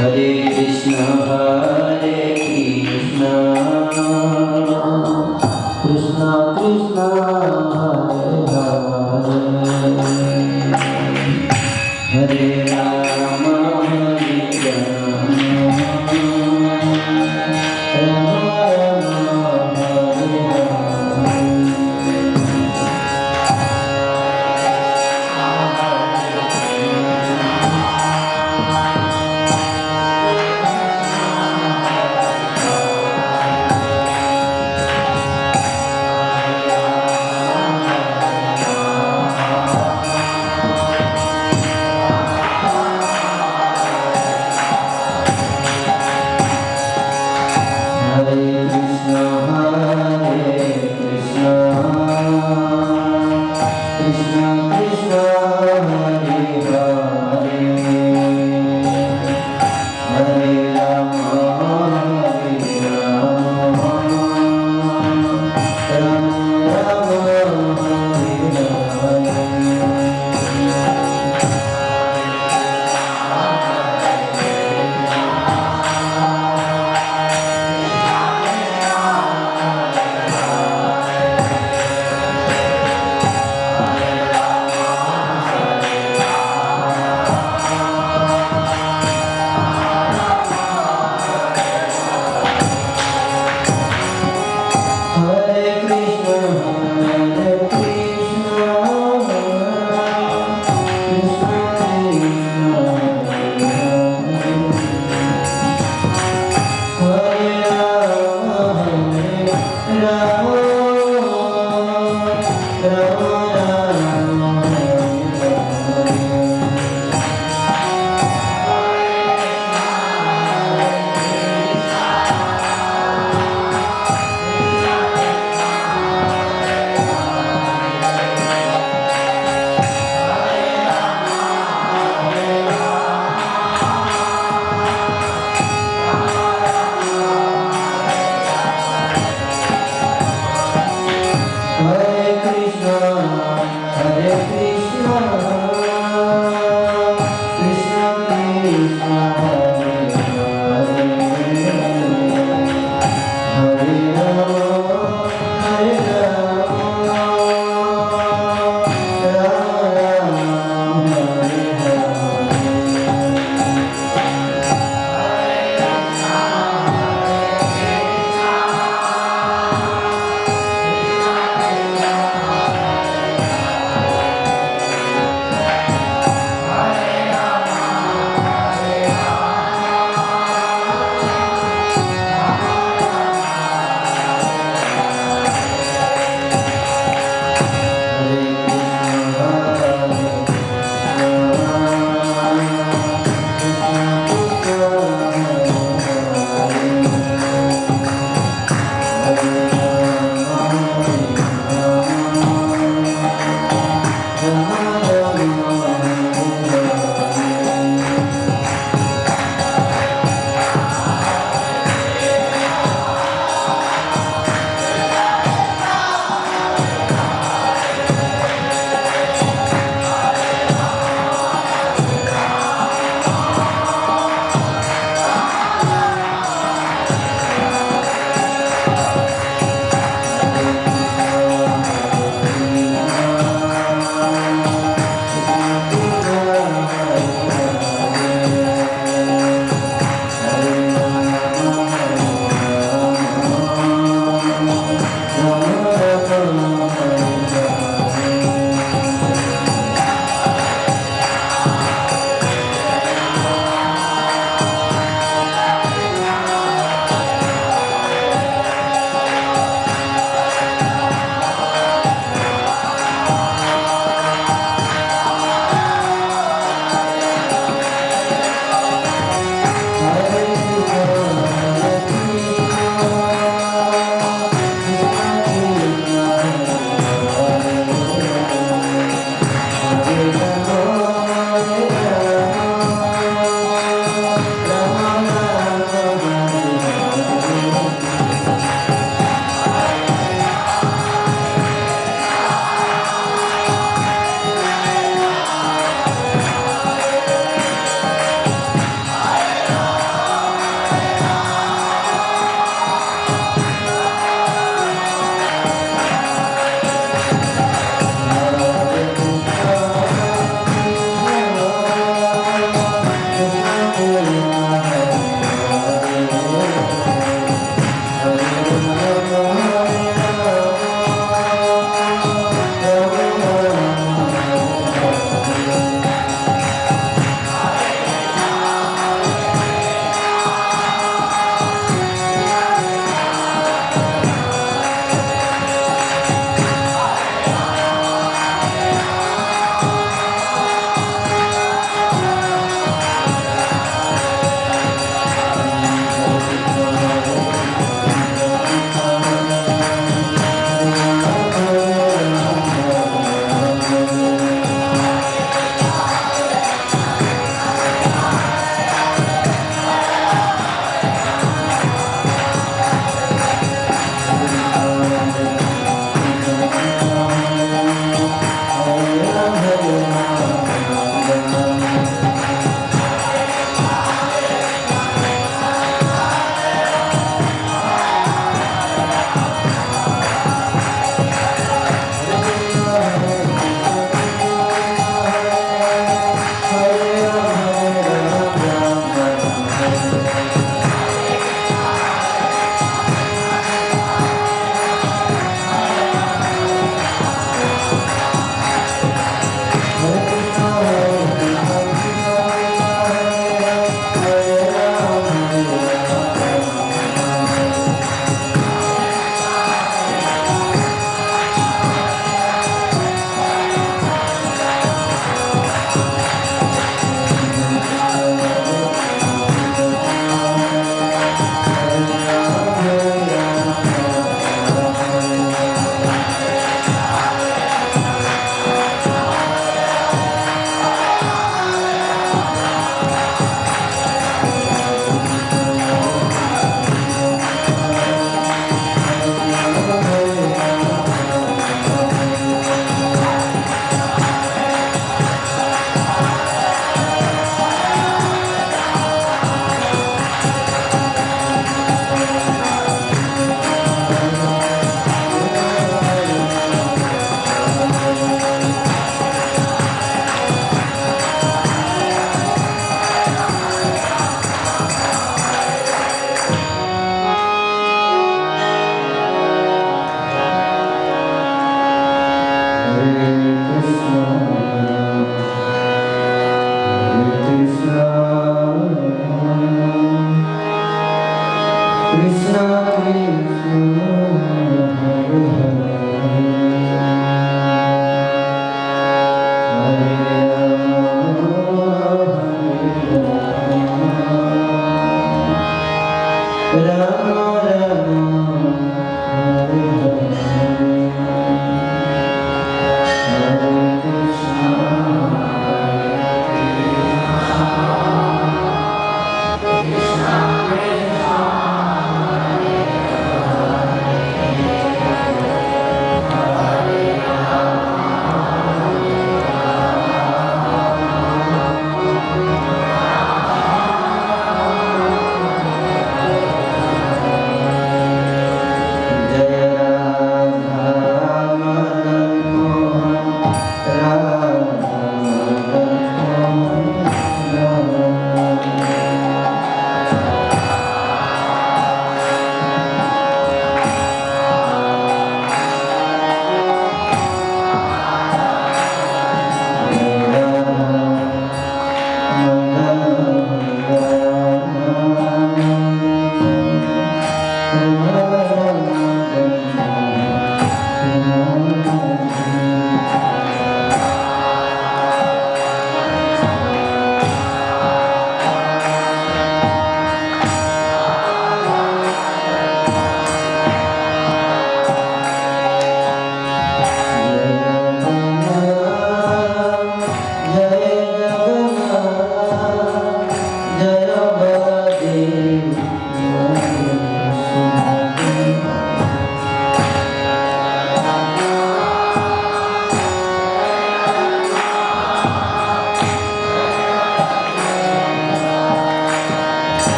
Hare Krishna Krishna Krishna Hare Hare Rama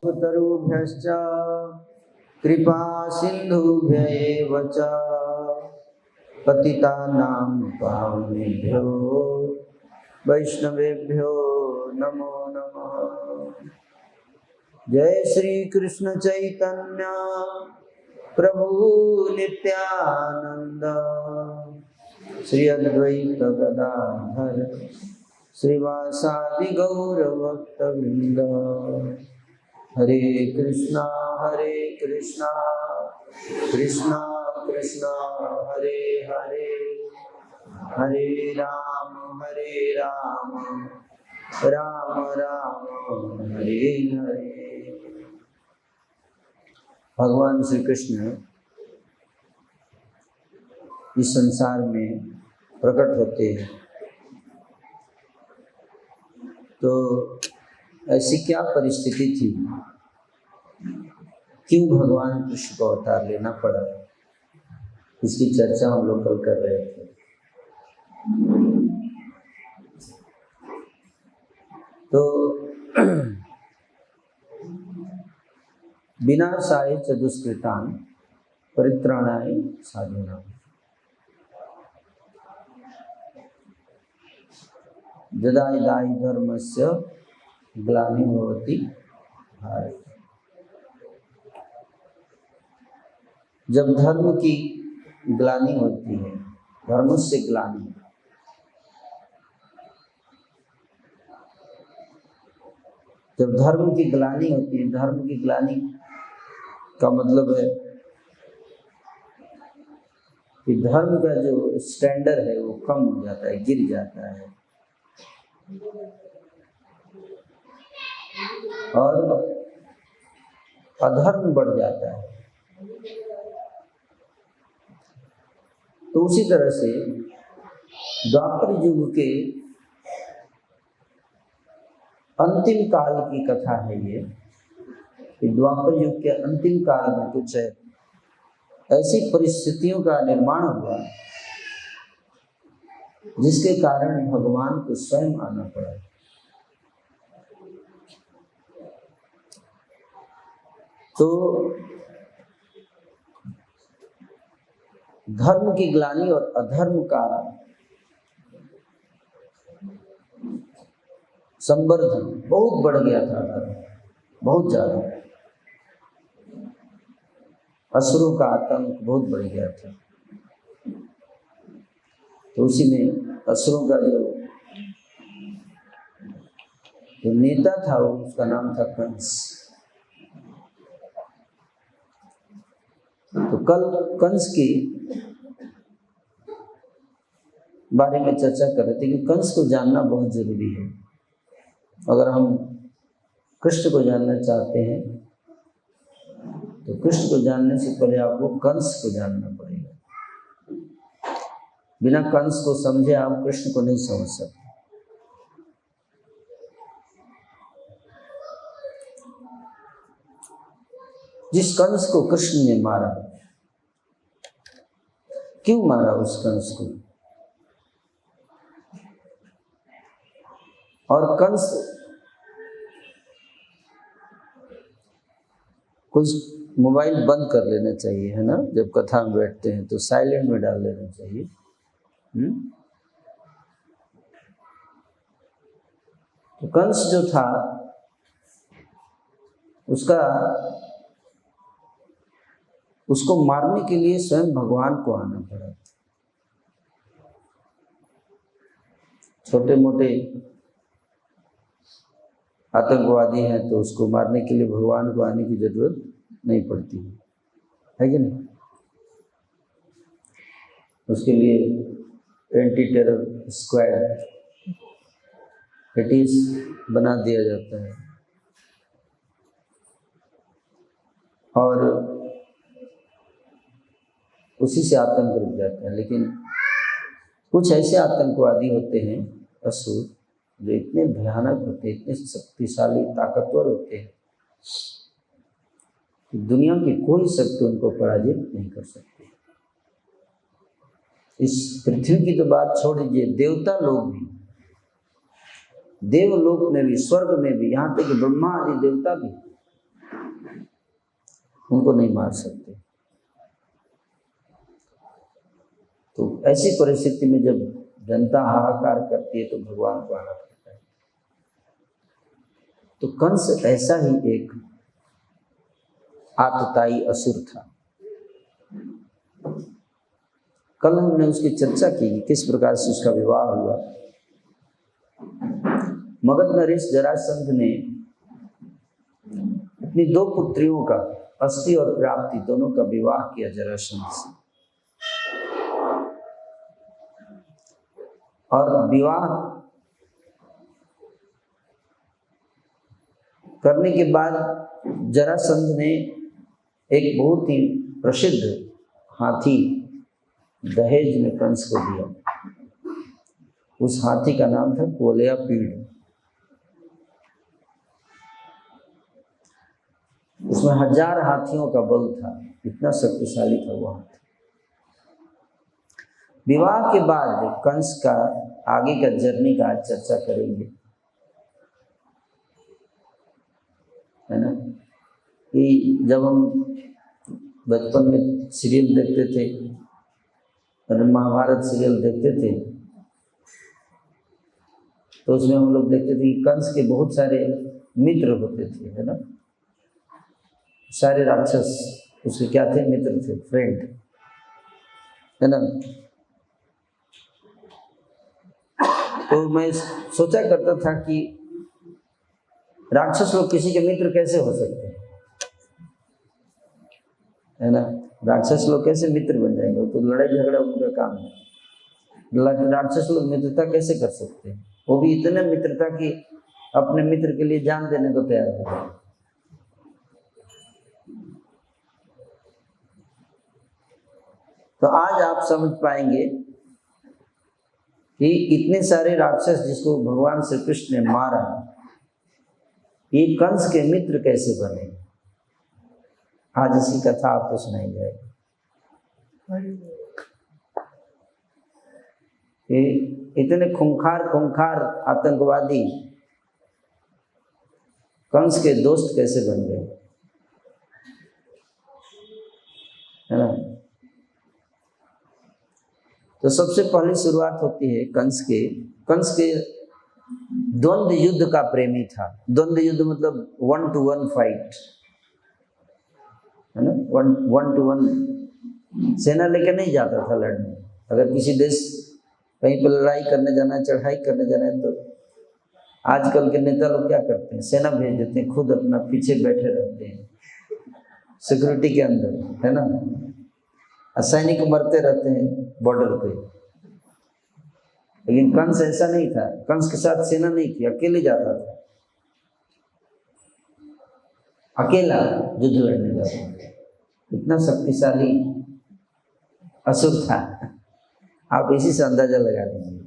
कल्पतरुभ्यश्च कृपा सिन्धुभ्य एव च पतितानां पावनेभ्यो वैष्णवेभ्यो नमो नमः। जय श्री कृष्ण चैतन्य प्रभु नित्यानंद श्री अद्वैत गदाधर श्रीवासादि गौर भक्तवृंद। हरे कृष्णा कृष्णा कृष्णा हरे हरे, हरे राम राम राम हरे हरे। भगवान श्री कृष्ण इस संसार में प्रकट होते हैं तो ऐसी क्या परिस्थिति थी, क्यों भगवान कृष्ण को अवतार लेना पड़ा, इसकी चर्चा हम लोग कल कर रहे थे। तो विनाशाय च दुष्कृतान् परित्राणाय साधूनां यदा यदा हि धर्मस्य ग्लानिर्भवति भारत। जब धर्म की ग्लानि होती है, धर्म से ग्लानि, जब धर्म की ग्लानि होती है, धर्म की ग्लानि का मतलब है कि धर्म का जो स्टैंडर्ड है वो कम हो जाता है, गिर जाता है और अधर्म बढ़ जाता है। तो उसी तरह से द्वापर युग के अंतिम काल की कथा है ये, कि द्वापर युग के अंतिम काल में कुछ ऐसी परिस्थितियों का निर्माण हुआ जिसके कारण भगवान को स्वयं आना पड़ा। तो धर्म की ग्लानि और अधर्म का संवर्धन बहुत बढ़ गया था, बहुत ज्यादा। असुरों का आतंक बहुत बढ़ गया था। तो उसी में असुरों का जो नेता था उसका नाम था कंस। तो कल कंस के बारे में चर्चा कर रहे थे कि कंस को जानना बहुत जरूरी है। अगर हम कृष्ण को जानना चाहते हैं तो कृष्ण को जानने से पहले आपको कंस को जानना पड़ेगा। बिना कंस को समझे आप कृष्ण को नहीं समझ सकते। जिस कंस को कृष्ण ने मारा, क्यों मारा उस कंस को? और कंस कुछ मोबाइल बंद कर लेना चाहिए, है ना? जब कथा में बैठते हैं तो साइलेंट में डाल लेना चाहिए। तो कंस जो था उसको मारने के लिए स्वयं भगवान को आना पड़ा। छोटे मोटे आतंकवादी हैं तो उसको मारने के लिए भगवान को आने की जरूरत नहीं पड़ती है कि नहीं? उसके लिए एंटी टेरर स्क्वाड एटीज बना दिया जाता है और उसी से आतंक रुक जाता है। लेकिन कुछ ऐसे आतंकवादी होते हैं असुर, जो इतने भयानक होते हैं, इतने शक्तिशाली ताकतवर होते हैं कि दुनिया की कोई शक्ति उनको पराजित नहीं कर सकती। इस पृथ्वी की तो बात छोड़ दीजिए, देवता लोग भी, देवलोक में भी, स्वर्ग में भी, यहाँ तक कि ब्रह्मा आदि देवता भी उनको नहीं मार सकते। तो ऐसी परिस्थिति में जब जनता हाहाकार करती है तो भगवान को आना पड़ता है। तो कंस ऐसा ही एक आतताई असुर था। कल हमने उसकी चर्चा की कि किस प्रकार से उसका विवाह हुआ। मगध नरेश जरासंध ने अपनी 2 पुत्रियों का, अस्थि और प्राप्ति, दोनों का विवाह किया जरासंध से। और विवाह करने के बाद जरासंध ने एक बहुत ही प्रसिद्ध हाथी दहेज में कंस को दिया। उस हाथी का नाम था कोल्यापीड़। उसमें 1000 हाथियों का बल था, इतना शक्तिशाली था वो हाथी। विवाह के बाद कंस का आगे का जर्नी का आज चर्चा करेंगे, है ना। कि जब हम बचपन में सीरियल देखते थे, महाभारत सीरियल देखते थे, तो उसमें हम लोग देखते थे कि कंस के बहुत सारे मित्र होते थे, है ना। सारे राक्षस उसके क्या थे? मित्र थे, फ्रेंड, है ना। तो मैं सोचा करता था कि राक्षस लोग किसी के मित्र कैसे हो सकते हैं, है ना। राक्षस लोग कैसे मित्र बन जाएंगे? तो लड़ाई झगड़ा उनका काम है। राक्षस लोग मित्रता कैसे कर सकते हैं? वो भी इतने मित्रता कि अपने मित्र के लिए जान देने को तैयार हो गए। तो आज आप समझ पाएंगे कि इतने सारे राक्षस जिसको भगवान श्री कृष्ण ने मारा, ये कंस के मित्र कैसे बने। आज इसी कथा आपको सुनाई जाएगी। ये इतने खूंखार आतंकवादी कंस के दोस्त कैसे बन गए, है ना। तो सबसे पहले शुरुआत होती है कंस के द्वंद्व युद्ध का प्रेमी था। द्वंद्व युद्ध मतलब 1 to 1 फाइट, है ना। 1 to 1 सेना लेके नहीं जाता था लड़ने। अगर किसी देश कहीं पर लड़ाई करने जाना है, चढ़ाई करने जाना है, तो आजकल के नेता लोग क्या करते हैं? सेना भेज देते हैं, खुद अपना पीछे बैठे रहते हैं सिक्योरिटी के अंदर, है ना। सैनिक मरते रहते हैं बॉर्डर पे। लेकिन कंस ऐसा नहीं था। कंस के साथ सेना नहीं थी, अकेले जाता था, अकेला युद्ध लड़ने जाता था। इतना शक्तिशाली असुर था, आप इसी से अंदाजा लगा लीजिए।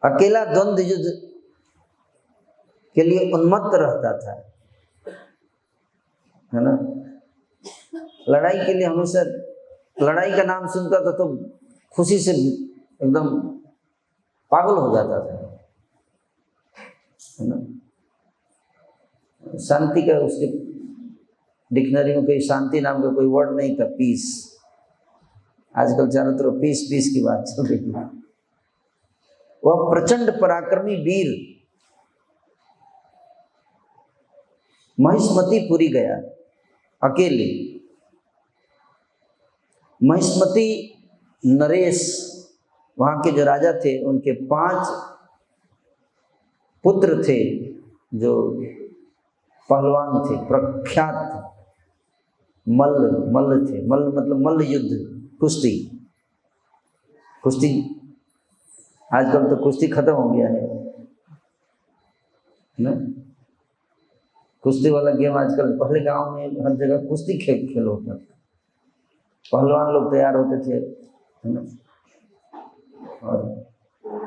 अकेला द्वंद्व युद्ध के लिए उन्मत्त रहता था, है ना। लड़ाई के लिए हमेशा, लड़ाई का नाम सुनता था तो खुशी से एकदम पागल हो जाता था, है ना। शांति का, उसके डिक्शनरी में कोई शांति नाम का कोई वर्ड नहीं था, पीस। आजकल चारों तरफ पीस पीस की बात चल रही है। वह प्रचंड पराक्रमी वीर महिष्मतीपुरी गया अकेले। महिष्मती नरेश वहाँ के जो राजा थे, उनके 5 पुत्र थे जो पहलवान थे, प्रख्यात मल्ल थे। मल्ल मतलब मल्ल युद्ध, कुश्ती। आजकल तो कुश्ती खत्म हो गया है ना। कुश्ती वाला गेम आजकल, पहले गांव में हर जगह कुश्ती खेल होता था। पहलवान लोग तैयार होते थे, है ना। और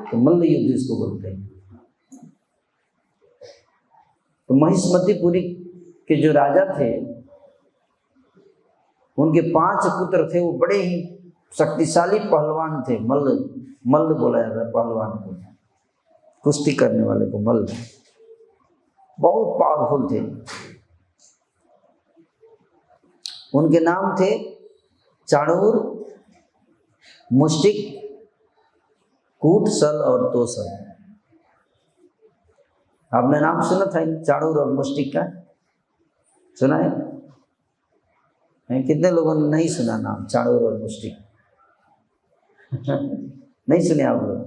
तो मल्ल युद्ध इसको बोलते हैं। तो महिष्मतीपुरी के जो राजा थे, उनके 5 पुत्र थे। वो बड़े ही शक्तिशाली पहलवान थे। मल्ल बोला जाता है पहलवान को, कुश्ती करने वाले को मल्ल। बहुत पावरफुल थे। उनके नाम थे चाणूर, मुष्टिक, कूट, सल और तोसल। आपने नाम सुना था इन चाणूर और मुष्टिक का? सुना है? कितने लोगों ने नहीं सुना नाम चाणूर और मुष्टिक? नहीं सुने आप लोग?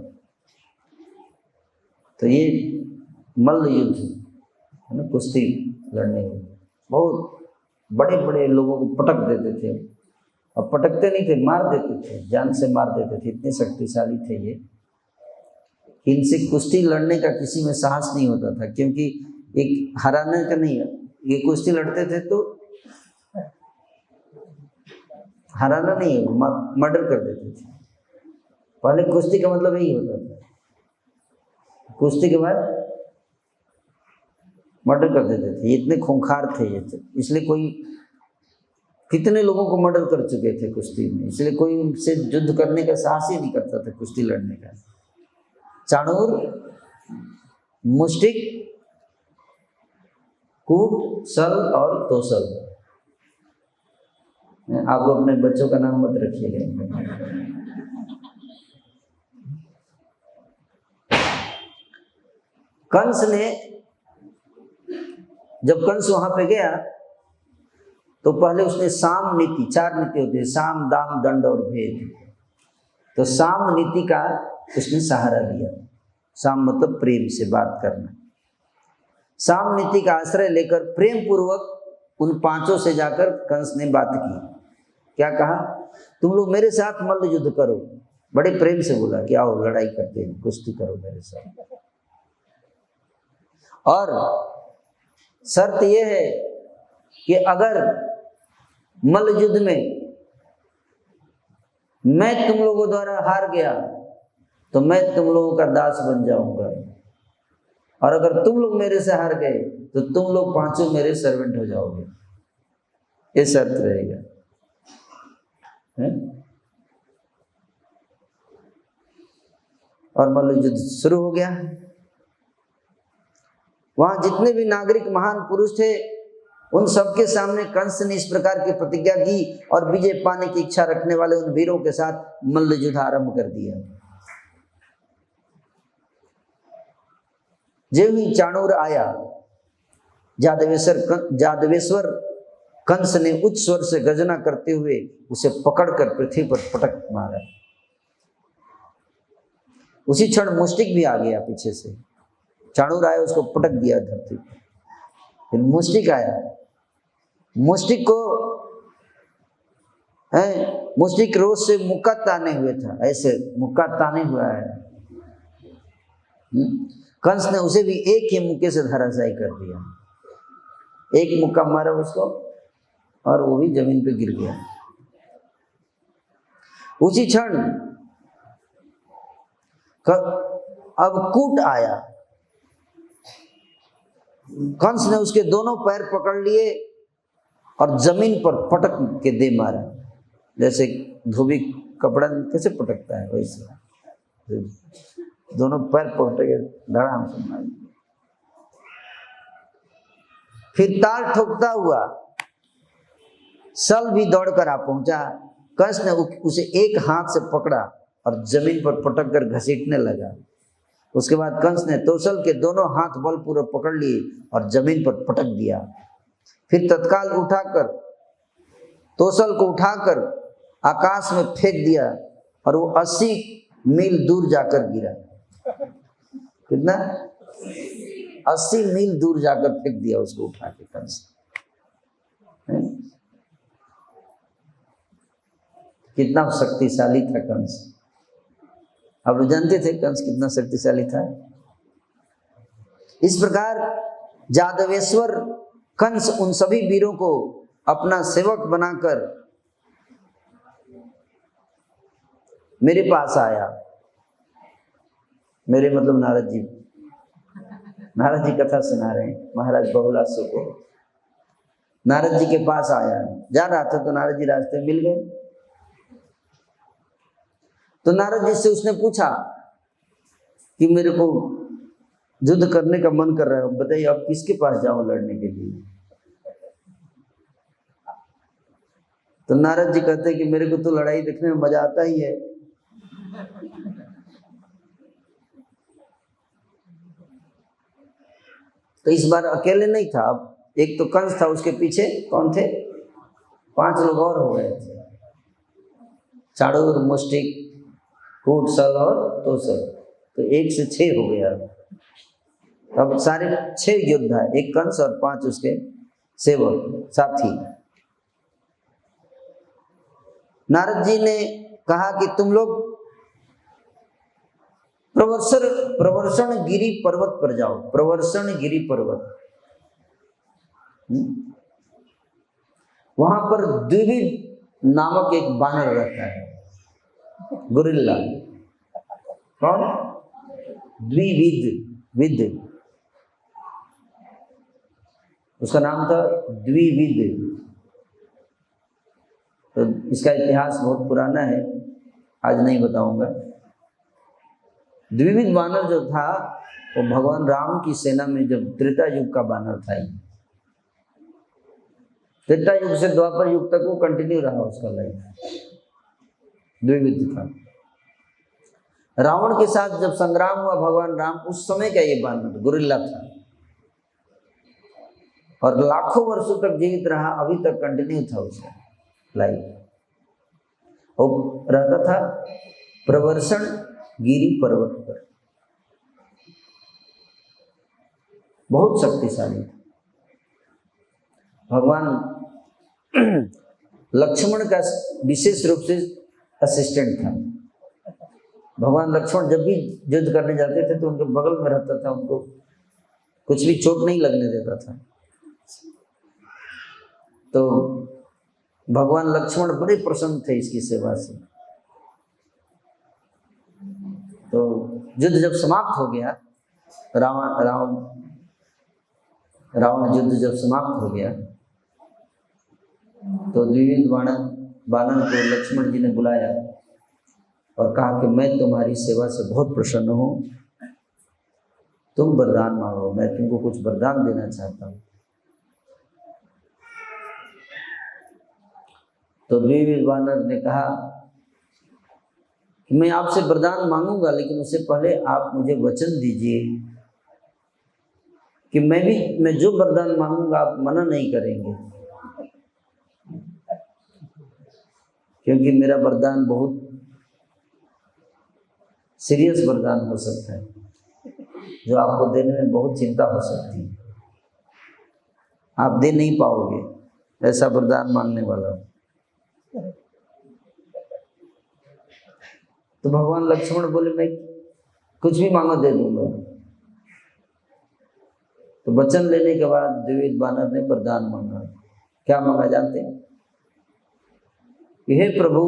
तो ये मल्ल युद्ध है ना, कुश्ती लड़ने में बहुत बड़े बड़े लोगों को पटक देते थे। अब पटकते नहीं थे, मार देते थे, जान से मार देते थे। इतने शक्तिशाली थे ये, इनसे कुश्ती लड़ने का किसी में साहस नहीं होता था, क्योंकि एक हराने का नहीं है। ये कुश्ती लड़ते थे तो हराना नहीं है, मर्डर कर देते थे। पहले कुश्ती का मतलब यही होता था, कुश्ती के बाद मर्डर कर देते थे। इतने खूंखार थे ये, इसलिए कोई कितने लोगों को मर्डर कर चुके थे कुश्ती में, इसलिए कोई उनसे युद्ध करने का साहस ही नहीं करता था, कुश्ती लड़ने का। चाणूर, मुष्टिक, कूट, सल और तोसल। आप लोग अपने बच्चों का नाम मत रखिएगा। कंस ने, जब कंस वहां पे गया तो पहले उसने साम नीति, 4 नीति होती है, साम, दाम, दंड और भेद। तो साम नीति का उसने सहारा लिया। साम मतलब प्रेम से बात करना। साम नीति का आश्रय लेकर प्रेम पूर्वक उन 5 से जाकर कंस ने बात की। क्या कहा? तुम लोग मेरे साथ मल्ल युद्ध करो। बड़े प्रेम से बोला कि आओ लड़ाई करते हैं, कुश्ती करो मेरे साथ। और शर्त यह है कि अगर मल्ल युद्ध में मैं तुम लोगों द्वारा हार गया तो मैं तुम लोगों का दास बन जाऊंगा, और अगर तुम लोग मेरे से हार गए तो तुम लोग 5 मेरे सर्वेंट हो जाओगे। ये शर्त रहेगा। और मल्ल युद्ध शुरू हो गया। वहां जितने भी नागरिक महान पुरुष थे, उन सबके सामने कंस ने इस प्रकार की प्रतिज्ञा की और विजय पाने की इच्छा रखने वाले उन वीरों के साथ मल्ल युद्ध आरंभ कर दिया। जो ही चाणूर आया, जादवेश्वर कंस ने उच्च स्वर से गर्जना करते हुए उसे पकड़कर पृथ्वी पर पटक मारा। उसी क्षण मुष्टिक भी आ गया पीछे से। चाणूर आया, उसको पटक दिया धरती पर। फिर मुष्टिक आया, मुष्टिक को मुष्टिक रोज से मुक्का ताने हुए था, ऐसे मुक्का ताने हुआ है। कंस ने उसे भी एक ही मुक्के से धराशायी कर दिया। एक मुक्का मारा उसको और वो भी जमीन पे गिर गया। उसी क्षण अब कूट आया। कंस ने उसके दोनों पैर पकड़ लिए और जमीन पर पटक के दे मारा, जैसे धोबी कपड़ा कैसे पटकता है वैसे दोनों पैर पकड़ के धड़ाम से मार। फिर ताल ठोकता हुआ सल भी दौड़कर आ पहुंचा। कंस ने उसे एक हाथ से पकड़ा और जमीन पर पटक कर घसीटने लगा। उसके बाद कंस ने तोसल के दोनों हाथ बलपूर्वक पकड़ लिए और जमीन पर पटक दिया। फिर तत्काल उठाकर तोसल को उठाकर आकाश में फेंक दिया और वो 80 मील दूर जाकर गिरा। कितना? 80 मील दूर जाकर फेंक दिया उसको उठा के कंस। कितना शक्तिशाली था कंस। आप लोग जानते थे कंस कितना शक्तिशाली था। इस प्रकार जादवेश्वर कंस उन सभी वीरों को अपना सेवक बनाकर मेरे पास आया। मेरे मतलब नारद जी। नारद जी कथा सुना रहे हैं महाराज बहुलासु को। नारद जी के पास आया, जा रहा था तो नारद जी रास्ते मिल गए। तो नारद जी से उसने पूछा कि मेरे को युद्ध करने का मन कर रहा है, बताइए अब किसके पास जाओ लड़ने के लिए? तो नारद जी कहते हैं कि मेरे को तो लड़ाई देखने में मजा आता ही है। तो इस बार अकेले नहीं था, अब एक तो कंस था, उसके पीछे कौन थे? 5 लोग और हो गए थे, चाणूर, मुष्टिक, कूट, सल और तोसल। तो 1 से 6 हो गया। अब सारे 6 योद्धा, एक कंस और 5 उसके सेवक साथी। नारद जी ने कहा कि तुम लोग प्रवर्षण गिरी पर्वत पर जाओ। प्रवर्षण गिरी पर्वत, वहां पर द्विविद नामक एक बानर रहता है, गोरिल्ला। कौन? विद, उसका नाम था द्विविद। तो इसका इतिहास बहुत पुराना है, आज नहीं बताऊंगा। द्विविद बानर जो था वो भगवान राम की सेना में जब त्रेता युग का बानर था। त्रेता युग से द्वापर युग तक वो कंटिन्यू रहा उसका लाइफ, द्विविद था। रावण के साथ जब संग्राम हुआ भगवान राम, उस समय का ये बानर गोरिल्ला था और लाखों वर्षों तक जीवित रहा, अभी तक कंटिन्यू था उसका लाइफ। और रहता था प्रवर्षण गिरी पर्वत पर, बहुत शक्तिशाली था। भगवान लक्ष्मण का विशेष रूप से असिस्टेंट था। भगवान लक्ष्मण जब भी युद्ध करने जाते थे तो उनके बगल में रहता था, उनको कुछ भी चोट नहीं लगने देता था। तो भगवान लक्ष्मण बड़े प्रसन्न थे इसकी सेवा से। तो युद्ध जब समाप्त हो गया, रावण युद्ध जब समाप्त हो गया, तो द्विविद बानर को लक्ष्मण जी ने बुलाया और कहा कि मैं तुम्हारी सेवा से बहुत प्रसन्न हूँ, तुम वरदान मांगो, मैं तुमको कुछ वरदान देना चाहता हूँ। तो द्विविद बानर ने कहा कि मैं आपसे वरदान मांगूंगा, लेकिन उससे पहले आप मुझे वचन दीजिए कि मैं जो वरदान मांगूंगा आप मना नहीं करेंगे, क्योंकि मेरा वरदान बहुत सीरियस वरदान हो सकता है, जो आपको देने में बहुत चिंता हो सकती है, आप दे नहीं पाओगे, ऐसा वरदान मांगने वाला। तो भगवान लक्ष्मण बोले मैं कुछ भी मांगो दे दूंगा। तो वचन लेने के बाद द्विविद बानर ने वरदान मांगा। क्या मांगा जानते हैं? हे प्रभु,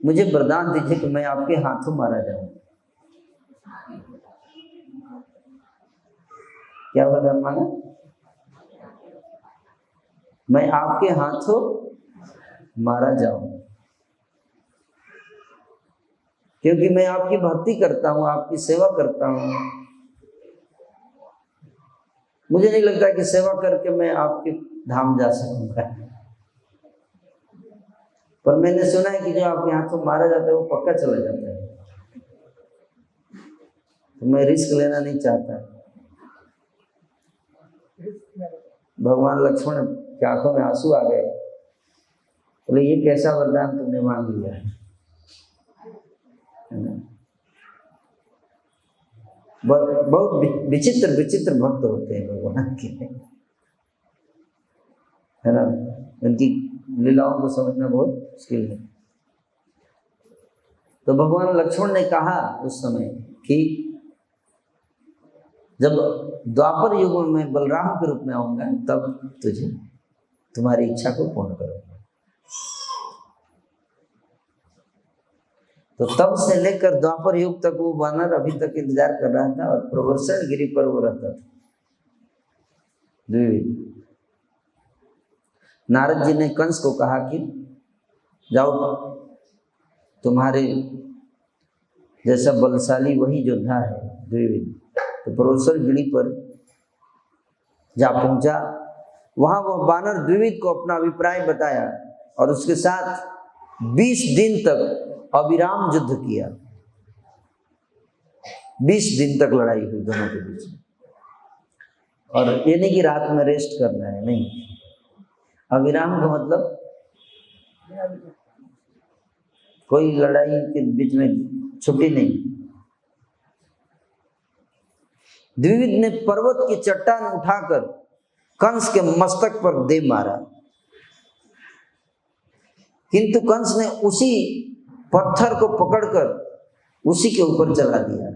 मुझे वरदान दीजिए कि मैं आपके हाथों मारा जाऊं। क्या वरदान मांगा? मैं आपके हाथों मारा जाऊं, क्योंकि मैं आपकी भक्ति करता हूं, आपकी सेवा करता हूं। मुझे नहीं लगता कि सेवा करके मैं आपके धाम जा सकूंगा, पर मैंने सुना है कि जो आपके हाथों मारा जाता है वो पक्का चला जाता है, तो मैं रिस्क लेना नहीं चाहता। भगवान लक्ष्मण की आंखों में आंसू आ गए, बोले ये कैसा वरदान तुमने मांग लिया है ना? बहुत विचित्र भक्त होते हैं भगवान के, है ना? उनकी लीलाओं को समझना बहुत मुश्किल है। तो भगवान लक्ष्मण ने कहा उस समय कि जब द्वापर युग में मैं बलराम के रूप में आऊंगा तब तुझे तुम्हारी इच्छा को पूर्ण करूंगा। तो तब से लेकर द्वापर युग तक वो वानर अभी तक इंतजार कर रहा था और प्रवर्षण गिरी पर वो रहता था। नारद जी ने कंस को कहा कि जाओ, तुम्हारे जैसा बलशाली वही योद्धा है द्विविद, तो परोसर गिरी पर जा पहुंचा। वहां वह वानर द्विविद को अपना अभिप्राय बताया और उसके साथ 20 दिन तक अविराम युद्ध किया। 20 दिन तक लड़ाई हुई दोनों के बीच में। और ये नहीं कि रात में रेस्ट करना है, नहीं। अविराम का मतलब कोई लड़ाई के बीच में छुट्टी नहीं। द्विविद ने पर्वत की चट्टान उठाकर कंस के मस्तक पर दे मारा, किंतु कंस ने उसी पत्थर को पकड़कर उसी के ऊपर चला दिया।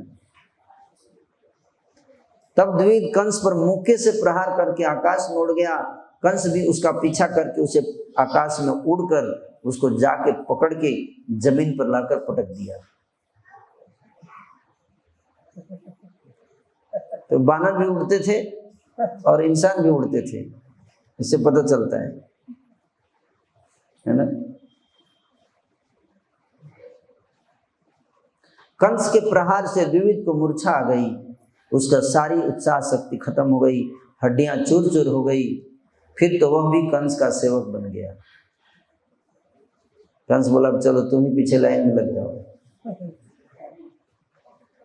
तब द्विविद कंस पर मुक्के से प्रहार करके आकाश में उड़ गया। कंस भी उसका पीछा करके उसे आकाश में उड़कर उसको जाके पकड़ के जमीन पर लाकर पटक दिया। तो बानर भी उड़ते थे और इंसान भी उड़ते थे, इससे पता चलता है ना। कंस के प्रहार से द्विविद को मूर्छा आ गई, उसका सारी उत्साह शक्ति खत्म हो गई, हड्डियां चूर चूर हो गई। फिर तो वह भी कंस का सेवक बन गया। कंस बोला चलो तुम ही पीछे लाइन में लग जाओ।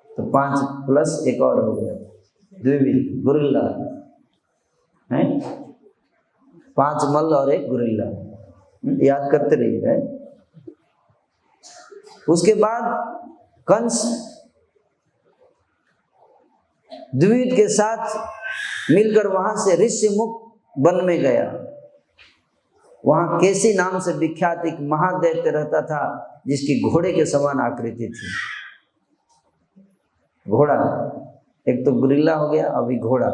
तो 5 प्लस एक और हो गया, द्विविद गुरिल्ला है, 5 मल्ल और एक गुरिल्ला, याद करते रहिए। उसके बाद कंस द्विविद के साथ मिलकर वहां से ऋष्यमुख वन में गया। वहां केसी नाम से विख्यात एक महादैत्य रहता था, जिसकी घोड़े के समान आकृति थी। घोड़ा, एक तो गुरिल्ला हो गया, अभी घोड़ा।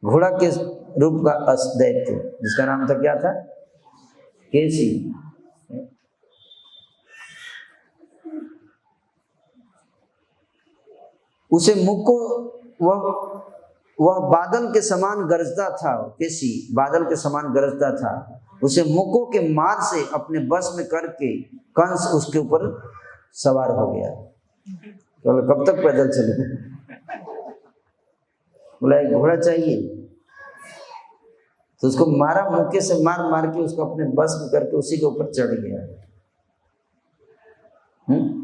घोड़ा के रूप का दैत्य, जिसका नाम था क्या था, केसी। उसे मुख को वह बादल के समान गरजता था। केसी बादल के समान गरजता था। उसे मुक्कों के मार से अपने बस में करके कंस उसके ऊपर सवार हो गया। तो कब तक पैदल चले? बोला एक घोड़ा चाहिए, तो उसको मारा, मुक्के से मार मार के उसको अपने बस में करके उसी के ऊपर चढ़ गया।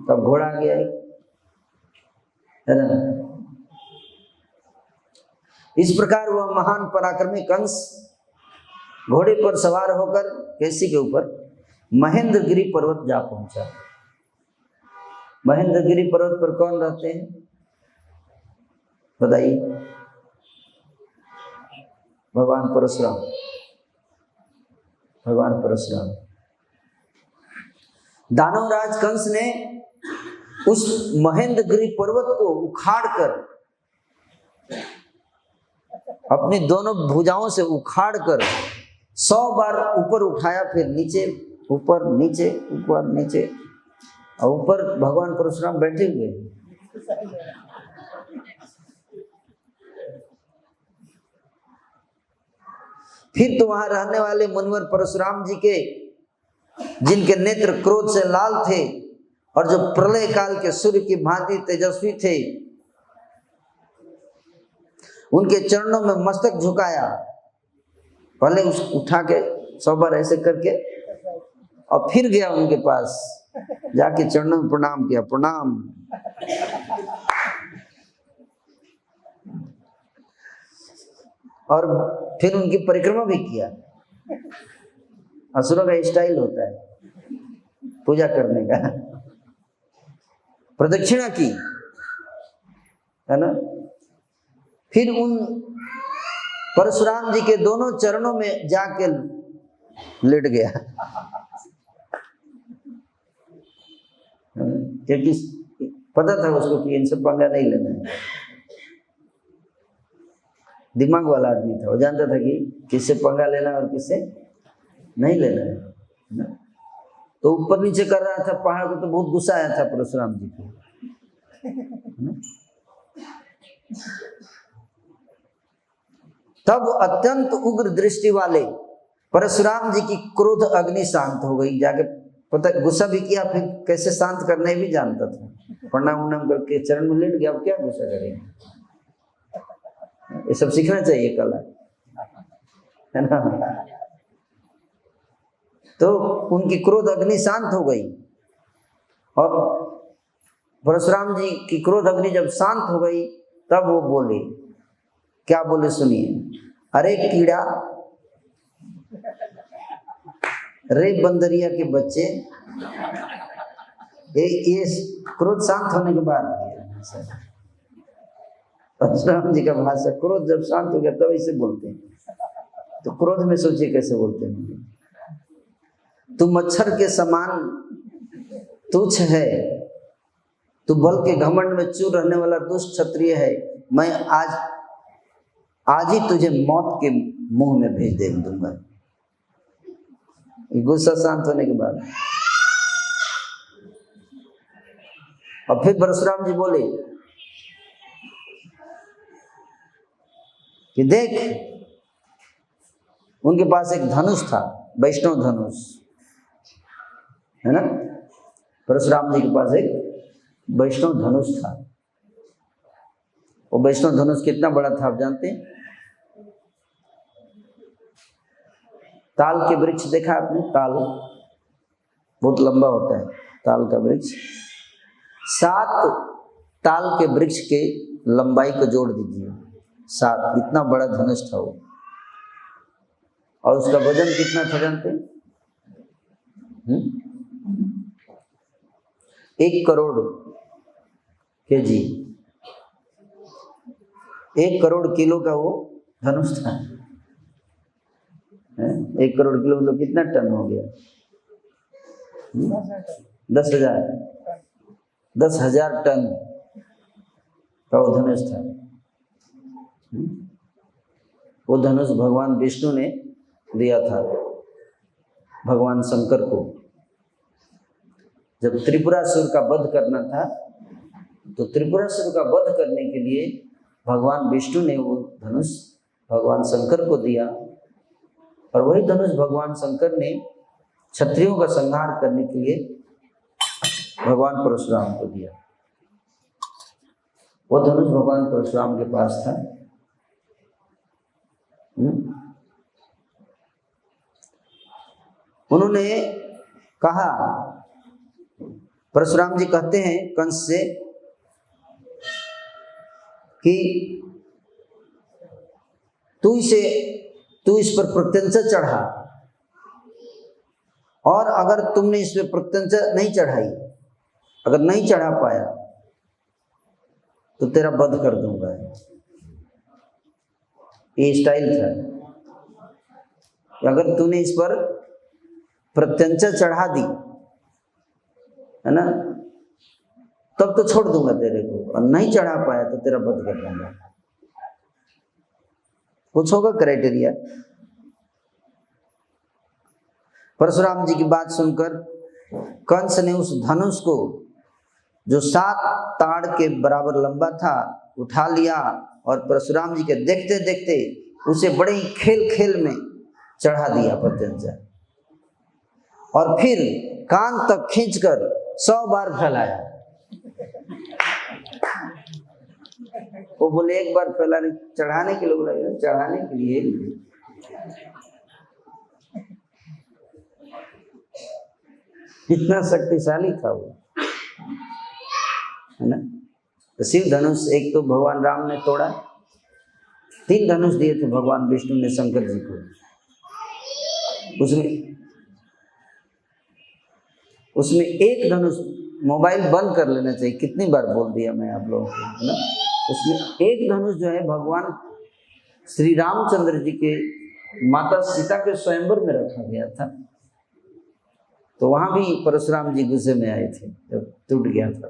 तब घोड़ा आ गया है ना। इस प्रकार वह महान पराक्रमी कंस घोड़े पर सवार होकर केसी के ऊपर महेंद्रगिरी पर्वत जा पहुंचा। महेंद्रगिरी पर्वत पर कौन रहते हैं बताइए? भगवान परशुराम। भगवान परशुराम। दानवराज कंस ने उस महेंद्रगिरी पर्वत को उखाड़कर अपनी दोनों भुजाओं से उखाड़कर 100 बार ऊपर उठाया, फिर नीचे, ऊपर नीचे, ऊपर नीचे, और ऊपर भगवान परशुराम बैठे हुए। फिर तो वहां रहने वाले मुनिवर परशुराम जी के, जिनके नेत्र क्रोध से लाल थे और जो प्रलय काल के सूर्य की भांति तेजस्वी थे, उनके चरणों में मस्तक झुकाया। पहले उस उठा के 100 बार ऐसे करके, और फिर गया उनके पास, जाके चरणों में प्रणाम किया, प्रणाम। और फिर उनकी परिक्रमा भी किया। असुरों का स्टाइल होता है पूजा करने का। प्रदक्षिणा की, है ना। फिर उन परशुराम जी के दोनों चरणों में जाके लेट गया, क्योंकि पता था उसको कि इनसे पंगा नहीं लेना है। दिमाग वाला आदमी था, वो जानता था कि किससे पंगा लेना और किससे नहीं लेना है। तो ऊपर नीचे कर रहा था पहाड़ को, तो बहुत गुस्सा आया था परशुराम जी को। तब अत्यंत उग्र दृष्टि वाले परशुराम जी की क्रोध अग्नि शांत हो गई। जाके पता, गुस्सा भी किया, फिर कैसे शांत करना भी जानता था। प्रणाम उन्नाम करके चरण में लेट गया। अब क्या गुस्सा करेंगे? ये सब सीखना चाहिए कला, है ना। तो उनकी क्रोध अग्नि शांत हो गई, और परशुराम जी की क्रोध अग्नि जब शांत हो गई तब वो बोले, क्या बोले सुनिए। अरे कीड़ा, रे बंदरिया के बच्चे, ये क्रोध शांत होने के बाद परशुराम जी का भाषा, क्रोध जब शांत हो गया तब इसे बोलते हैं। तो क्रोध में सोचिए कैसे बोलते हैं। तू मच्छर के समान तुच्छ है, तू बल के घमंड में चूर रहने वाला दुष्ट क्षत्रिय है, मैं आज ही तुझे मौत के मुंह में भेज दे दूंगा। गुस्सा शांत होने के बाद और फिर परशुराम जी बोले कि देख, उनके पास एक धनुष था, वैष्णव धनुष, है ना। परशुराम जी के पास एक वैष्णव धनुष था। वो वैष्णव धनुष कितना बड़ा था आप जानते हैं? ताल के वृक्ष देखा आपने? ताल बहुत लंबा होता है, ताल का वृक्ष। 7 ताल के वृक्ष के लंबाई को जोड़ दीजिए, 7, इतना बड़ा धनुष था वो। और उसका वजन कितना था जानते हैं? 1 करोड़ केजी, 1 करोड़ किलो का वो धनुष था। 1 करोड़ किलो मतलब कितना टन हो गया? 10,000 टन का वो धनुष था। वो धनुष भगवान विष्णु ने दिया था भगवान शंकर को। जब त्रिपुरासुर का वध करना था, तो त्रिपुरासुर का वध करने के लिए भगवान विष्णु ने वो धनुष भगवान शंकर को दिया, और वही धनुष भगवान शंकर ने क्षत्रियों का संहार करने के लिए भगवान परशुराम को दिया। वो धनुष भगवान परशुराम के पास था। उन्होंने कहा, परशुराम जी कहते हैं कंस से कि तू इस पर प्रत्यंचा चढ़ा, और अगर तुमने इस पर प्रत्यंचा नहीं चढ़ाई, अगर नहीं चढ़ा पाया तो तेरा वध कर दूंगा। ये स्टाइल था कि अगर तूने इस पर प्रत्यंचा चढ़ा दी, है ना, तब तो छोड़ दूंगा तेरे को, और नहीं चढ़ा पाया तो तेरा वध कर दूंगा। कुछ होगा क्राइटेरिया। परशुराम जी की बात सुनकर कंस ने उस धनुष को, जो 7 ताड़ के बराबर लंबा था, उठा लिया और परशुराम जी के देखते देखते उसे बड़े ही खेल में चढ़ा दिया प्रत्यंचा, और फिर कान तक खींचकर 100 बार फैलाया। वो बोले एक बार फैलाने, चढ़ाने के लोग लगे, चढ़ाने के लिए इतना शक्तिशाली था वो, है ना। तो शिव धनुष एक तो भगवान राम ने तोड़ा, 3 धनुष दिए थे भगवान विष्णु ने शंकर जी को। उसमें एक धनुष, मोबाइल बंद कर लेना चाहिए, कितनी बार बोल दिया मैं आप लोगों को, है ना। उसमें एक धनुष जो है भगवान श्री रामचंद्र जी के माता सीता के स्वयंवर में रखा गया था। तो वहां भी परशुराम जी गुस्से में आए थे जब टूट गया था,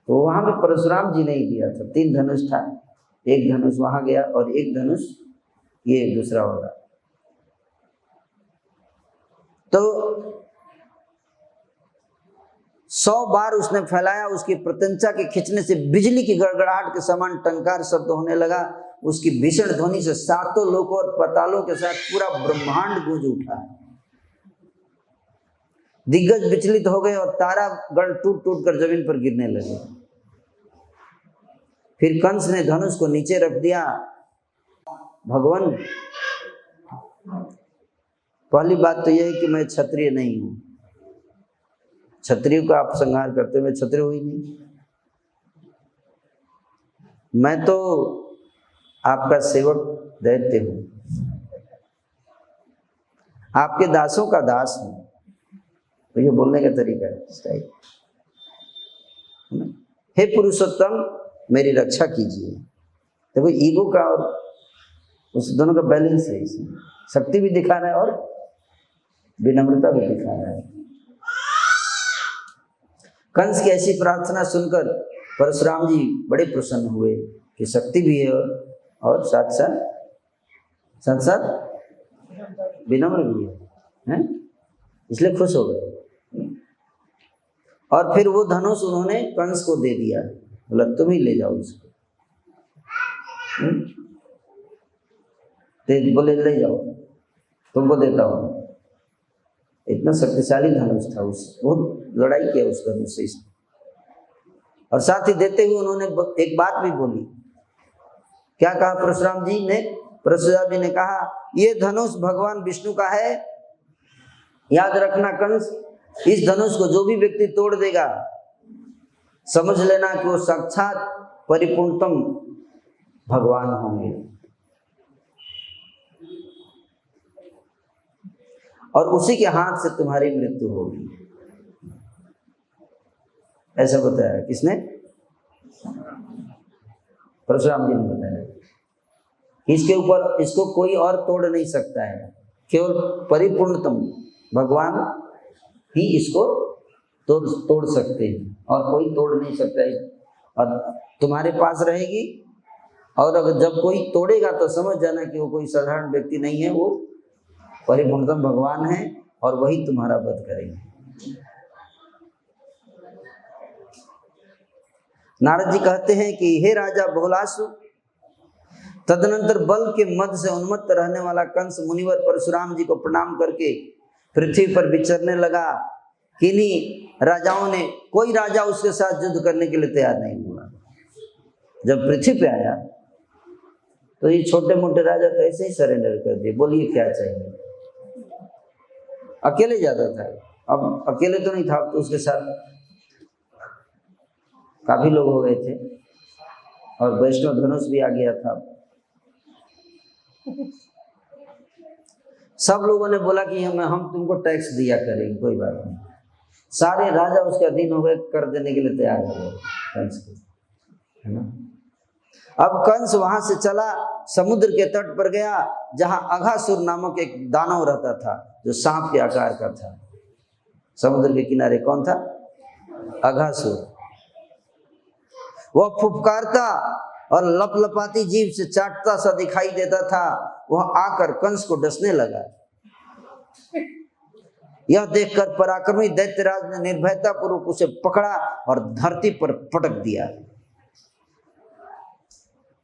तो वहां भी परशुराम जी ने ही दिया था। 3 धनुष था, एक धनुष वहां गया और एक धनुष ये दूसरा होगा। तो 100 बार उसने फैलाया, उसकी प्रत्यंचा के खींचने से बिजली की गड़गड़ाहट के समान टंकार शब्द होने लगा। उसकी भीषण ध्वनि से 7 लोकों और पातालों के साथ पूरा ब्रह्मांड गूंज उठा। दिग्गज विचलित हो गए और तारा गण टूट कर जमीन पर गिरने लगे। फिर कंस ने धनुष को नीचे रख दिया भगवान, पहली बात तो यह है कि मैं क्षत्रिय नहीं हूं। क्षत्रिय का आप संहार करते हो, मैं क्षत्रिय हुई नहीं। मैं तो आपका सेवक दैत्य हूं, आपके दासों का दास हूं। तो ये बोलने का तरीका है, स्टाइल। हे पुरुषोत्तम, मेरी रक्षा कीजिए। देखो ईगो का और उस दोनों का बैलेंस है इसमें, शक्ति भी दिखा रहा है और विनम्रता भी दिखा रहा है। कंस की ऐसी प्रार्थना सुनकर परशुराम जी बड़े प्रसन्न हुए कि शक्ति भी है और साथ साथ विनम्र भी है, इसलिए खुश हो गए। और फिर वो धनुष उन्होंने कंस को दे दिया, बोला तुम ही ले जाओ इसको। बोले ले जाओ, तुमको देता हूँ। इतना शक्तिशाली धनुष था, उस बहुत लड़ाई किया उस धनुष से। और साथ ही देते हुए उन्होंने एक बात भी बोली। क्या कहा परशुराम जी ने? परशुराम जी ने कहा ये धनुष भगवान विष्णु का है, याद रखना कंस, इस धनुष को जो भी व्यक्ति तोड़ देगा समझ लेना कि वो साक्षात परिपूर्णतम भगवान होंगे। और उसी के हाथ से तुम्हारी मृत्यु होगी, ऐसा बताया। किसने? परशुराम जी ने बताया। इसके ऊपर इसको कोई और तोड़ नहीं सकता है, केवल परिपूर्णतम भगवान ही इसको तोड़ सकते हैं और कोई तोड़ नहीं सकता है। और तुम्हारे पास रहेगी, और अगर जब कोई तोड़ेगा तो समझ जाना कि वो कोई साधारण व्यक्ति नहीं है, वो परिपूर्णतम भगवान है और वही तुम्हारा वध करेंगे। नारद जी कहते हैं कि हे राजा बहुलासु, तदनंतर बल के मद से उन्मत्त रहने वाला कंस मुनिवर परशुराम जी को प्रणाम करके पृथ्वी पर विचरने लगा। किन्हीं राजाओं ने, कोई राजा उसके साथ युद्ध करने के लिए तैयार नहीं हुआ। जब पृथ्वी पे आया तो ये छोटे मोटे राजा तो ऐसे ही सरेंडर कर दिए, बोलिए क्या चाहिए। अकेले जाता था, अब अकेले तो नहीं था, तो उसके साथ काफी लोग हो गए थे और वैष्णव धनुष भी आ गया था। सब लोगों ने बोला कि हम तुमको टैक्स दिया करेंगे, कोई बात नहीं। सारे राजा उसके अधीन हो गए, कर देने के लिए तैयार हो गए कंस को, है ना। अब कंस वहां से चला, समुद्र के तट पर गया जहां अघासुर नामक एक दानव रहता था, जो सांप के आकार का था। समुद्र के किनारे कौन था? अघासुर। वह फुफकारता और लपलपाती जीभ से चाटता सा दिखाई देता था। वह आकर कंस को डसने लगा। यह देखकर पराक्रमी दैत्यराज ने निर्भयता पूर्वक उसे पकड़ा और धरती पर पटक दिया।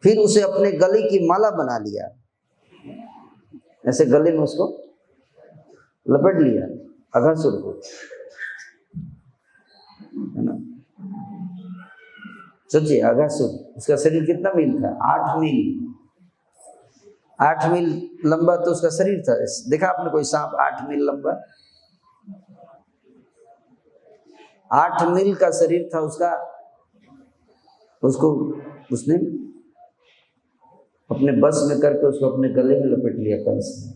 फिर उसे अपने गले की माला बना लिया, ऐसे गले में उसको लपेट लिया अघासुर को, है ना। सोचिए अघासुर, उसका शरीर कितना मील था? 8 मील। 8 मील लंबा तो उसका शरीर था। देखा आपने कोई सांप 8 मील लंबा? 8 मील का शरीर था उसका। उसको उसने अपने बस में करके उसको अपने गले में लपेट लिया कंस ने।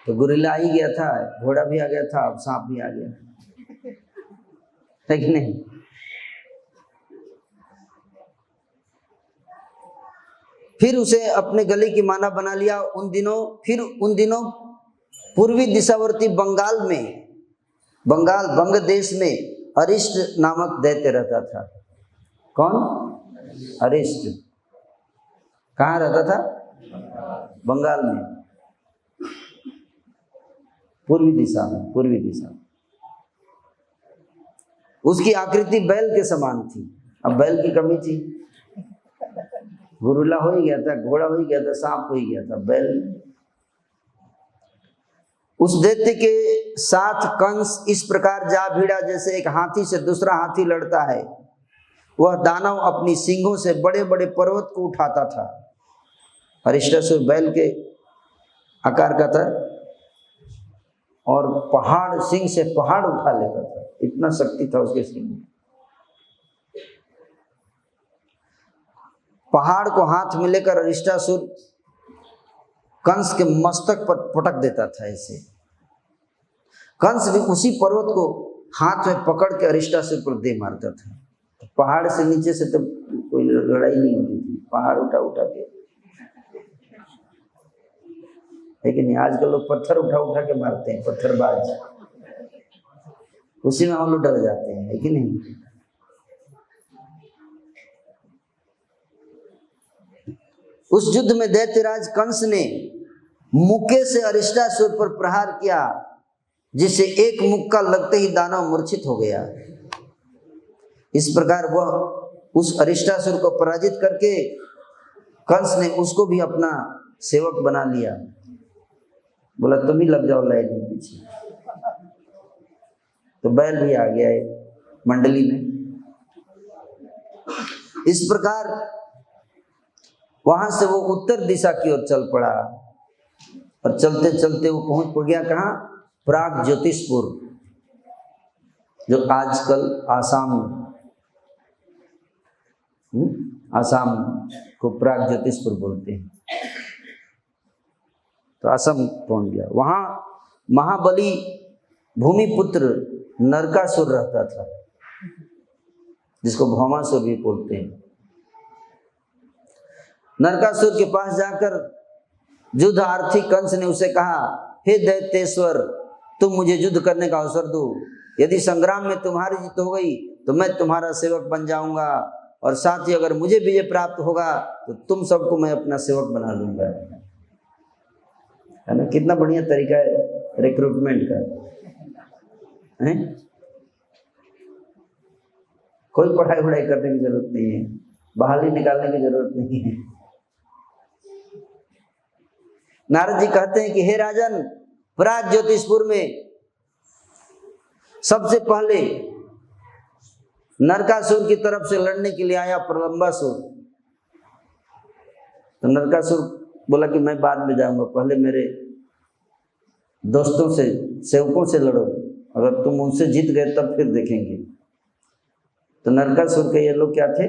तो गुरिल्ला ही गया था, घोड़ा भी आ गया था, अब सांप भी आ गया, है कि नहीं। फिर उसे अपने गले की माला बना लिया। उन दिनों पूर्वी दिशावर्ती बंगाल में, बंग देश में अरिष्ट नामक दैत्य रहता था। कौन? अरिष्ट। कहाँ रहता था? बंगाल में, पूर्वी दिशा में। उसकी आकृति बैल के समान थी। अब बैल की कमी थी, गुरुला हो ही गया था, घोड़ा हो ही गया था, सांप हो ही गया था, बैल। उस दैत्य के साथ कंस इस प्रकार जा भिड़ा जैसे एक हाथी से दूसरा हाथी लड़ता है। वह दानव अपनी सींगों से बड़े बड़े पर्वत को उठाता था अरिष्टासुर बैल के आकार का था और पहाड़, सिंह से पहाड़ उठा लेता था, इतना शक्ति था उसके सिंह में। पहाड़ को हाथ में लेकर अरिष्टासुर कंस के मस्तक पर पटक देता था ऐसे। कंस भी उसी पर्वत को हाथ में पकड़ के अरिष्टासुर पर दे मारता था। तो पहाड़ से नीचे से तो कोई लड़ाई नहीं होती थी, पहाड़ उठा उठा के। लेकिन आजकल लोग पत्थर उठा उठा के मारते हैं, पत्थरबाज, उसी में हम लोग डर जाते हैं, है कि नहीं? उस युद्ध में दैत्यराज कंस ने मुक्के से अरिष्टासुर पर प्रहार किया, जिससे एक मुक्का लगते ही दानव मूर्छित हो गया। इस प्रकार वह उस अरिष्टासुर को पराजित करके कंस ने उसको भी अपना सेवक बना लिया। बोला तुम ही लग जाओ लाइन में पीछे। तो बैल भी आ गया एक मंडली में। इस प्रकार वहां से वो उत्तर दिशा की ओर चल पड़ा और चलते चलते वो पहुंच गया कहाँ? प्राग ज्योतिषपुर, जो आजकल आसाम को प्राग ज्योतिषपुर बोलते हैं। तो असम पहुंच गया। वहां महाबली भूमिपुत्र नरकासुर रहता था, जिसको भौमासुर भी बोलते हैं। नरकासुर के पास जाकर युद्धार्थी कंस ने उसे कहा, हे दैत्येश्वर, तुम मुझे युद्ध करने का अवसर दो। यदि संग्राम में तुम्हारी जीत हो गई तो मैं तुम्हारा सेवक बन जाऊंगा, और साथ ही अगर मुझे विजय प्राप्त होगा तो तुम सबको मैं अपना सेवक बना लूंगा। है ना? कितना बढ़िया तरीका है रिक्रूटमेंट का, है? कोई पढ़ाई वढ़ाई करने की जरूरत नहीं है, बहाली निकालने की जरूरत नहीं है। नारद जी कहते हैं कि हे राजन, प्राग ज्योतिषपुर में सबसे पहले नरकासुर की तरफ से लड़ने के लिए आया प्रलंबासुर। तो नरकासुर बोला कि मैं बाद में जाऊंगा, पहले मेरे दोस्तों से, सेवकों से लड़ो, अगर तुम उनसे जीत गए तब फिर देखेंगे। तो नरकासुर के ये लोग क्या थे?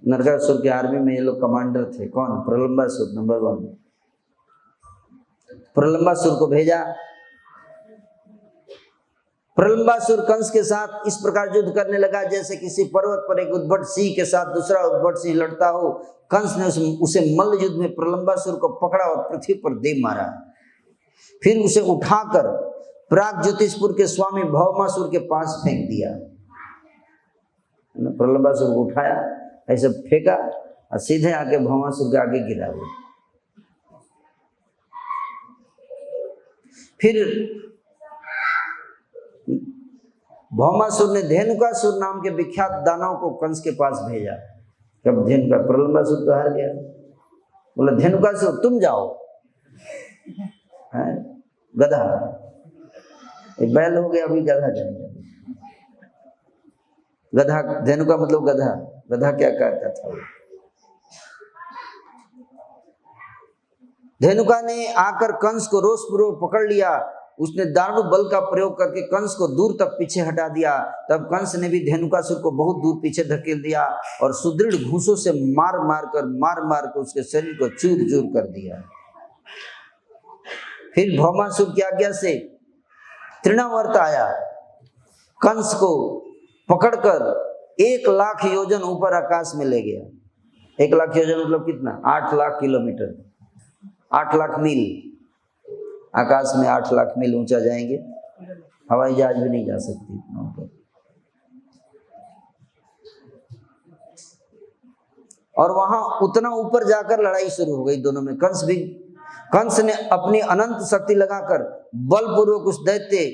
नरकासुर की आर्मी में ये लोग कमांडर थे। कौन? प्रलंबासुर नंबर 1। प्रलंबासुर को भेजा। प्रलंबासुर कंस के साथ इस प्रकार युद्ध करने लगा जैसे किसी पर्वत पर एक उद्भट सिंह के साथ दूसरा उद्भट सिंह लड़ता हो। कंस ने उसे मल्ल युद्ध में प्रलंबासुर को पकड़ा और पृथ्वी पर दे मारा। फिर उसे उठाकर प्राग ज्योतिषपुर के स्वामी भौमासुर के पास फेंक दिया। प्रलंबासुर को उठाया, ऐसे फेंका और सीधे आके भौमासुर के आगे गिरा वो। फिर भौमासुर ने धेनुकासुर नाम के विख्यात दानव को कंस के पास भेजा। जब प्रलंबासुर तो हार गया, बोला धेनुकासुर तुम जाओ, गधा, एक बैल हो गया, अभी गधा जाएगा। गधा, धेनुका मतलब गधा, गधा क्या कहता था? धेनुका ने आकर कंस को रोषपूर्वक पकड़ लिया। उसने दारुण बल का प्रयोग करके कंस को दूर तक पीछे हटा दिया। तब कंस ने भी धेनुकासुर को बहुत दूर पीछे धकेल दिया और सुदृढ़ घूंसों से मार मार कर उसके शरीर को चूर चूर कर दिया। फिर भौमासुर की आज्ञा से तृणावर्त आया, कंस को पकड़कर 1,00,000 योजन ऊपर आकाश में ले गया। 1,00,000 योजन मतलब कितना? 8 लाख किलोमीटर, 8 लाख मील। आकाश में 8 लाख मील ऊंचा जाएंगे, हवाई जहाज भी नहीं जा सकती इतना ऊपर। और वहां उतना ऊपर जाकर लड़ाई शुरू हो गई दोनों में। कंस ने अपनी अनंत शक्ति लगाकर बलपूर्वक उस दैत्य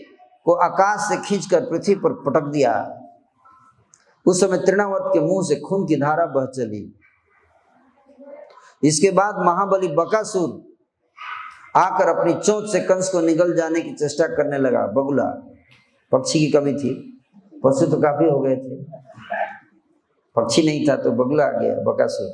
को आकाश से खींचकर पृथ्वी पर पटक दिया। उस समय तृणावर्त के मुंह से खून की धारा बह चली। इसके बाद महाबली बकासुर आकर अपनी चोंच से कंस को निगल जाने की चेष्टा करने लगा। बगुला, पक्षी की कमी थी, पशु तो काफी हो गए थे, पक्षी नहीं था तो बगुला आ गया बकासुर।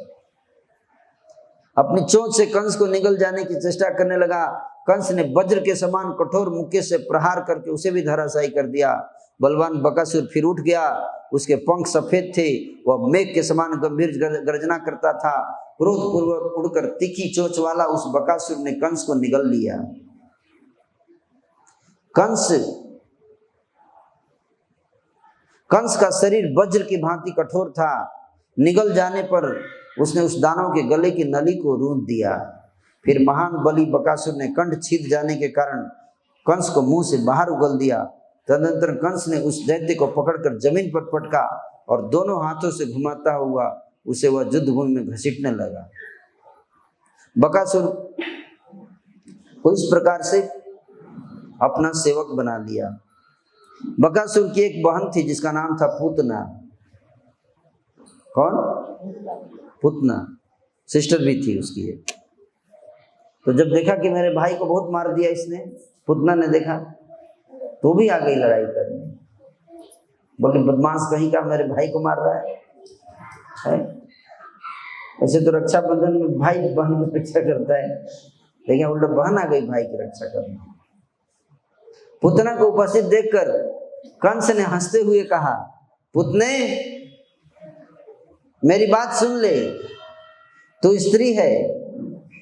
अपनी चोंच से कंस को निगल जाने की चेष्टा करने लगा। कंस ने वज्र के समान कठोर मुक्के से प्रहार करके उसे भी धराशायी कर दिया। बलवान बकासुर फिर उठ गया, उसके पंख सफेद थे, वह मेघ के समान गंभीर गर्जना करता था। क्रोधपूर्वक उड़कर तीखी चोंच वाला उस बकासुर ने कंस को निगल लिया। कंस का शरीर वज्र की भांति कठोर था। निगल जाने पर उसने उस दानव के गले की नली को रूंध दिया। फिर महान बली बकासुर ने कंठ छीद जाने के कारण कंस को मुंह से बाहर उगल दिया। तदनंतर कंस ने उस दैत्य को पकड़कर जमीन पर पटका और दोनों हाथों से घुमाता हुआ उसे वह युद्ध भूमि में घसीटने लगा। बकासुर को इस प्रकार से अपना सेवक बना लिया। बकासुर की एक बहन थी जिसका नाम था पूतना। कौन? पूतना, सिस्टर भी थी उसकी एक। तो जब देखा कि मेरे भाई को बहुत मार दिया इसने, पूतना ने देखा तो भी आ गई लड़ाई करने। बोले बदमाश कहीं का मेरे भाई को मार रहा है? ऐसे तो रक्षाबंधन में भाई बहन की रक्षा करता है, लेकिन उल्टा बहन आ गई भाई की रक्षा करने। पूतना को उपस्थित देखकर कंस ने हंसते हुए कहा, पुतने मेरी बात सुन ले, तू स्त्री है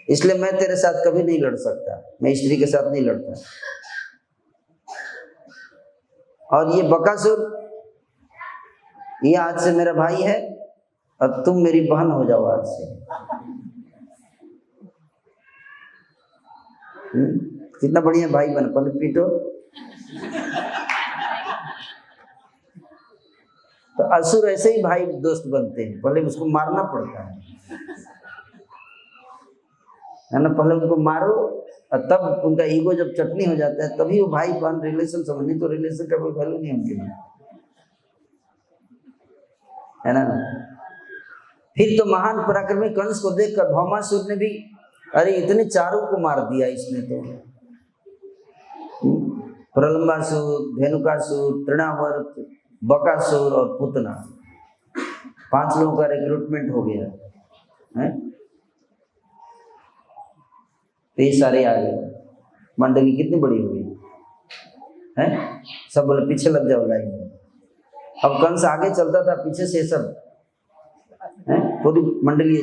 इसलिए मैं तेरे साथ कभी नहीं लड़ सकता, मैं स्त्री के साथ नहीं लड़ता। और ये बकासुर ये आज से मेरा भाई है और तुम मेरी बहन हो जाओ आज से। कितना बढ़िया भाई बना, पहले पीटो। तो असुर ऐसे ही भाई दोस्त बनते हैं, पहले उसको मारना पड़ता है ना, पहले उनको मारो और तब उनका ईगो जब चटनी हो जाता है तभी वो भाई बहन रिलेशन समझ, तो रिलेशन का कोई वैल्यू नहीं उनके लिए, है ना। फिर तो महान पराक्रमी कंस को देखकर भौमासुर ने भी, अरे इतने चारों को मार दिया इसने तो, प्रलंबासुर, धेनुकासुर, तृणावर्त, बकासुर और पूतना, 5 लोगों का रिक्रूटमेंट हो गया है। तो ये सारे आ गए, मंडली कितनी बड़ी हो गई है। सब बोले पीछे लग जाओ लाइन में। अब कंस आगे चलता था, पीछे से सब है, पूरी मंडली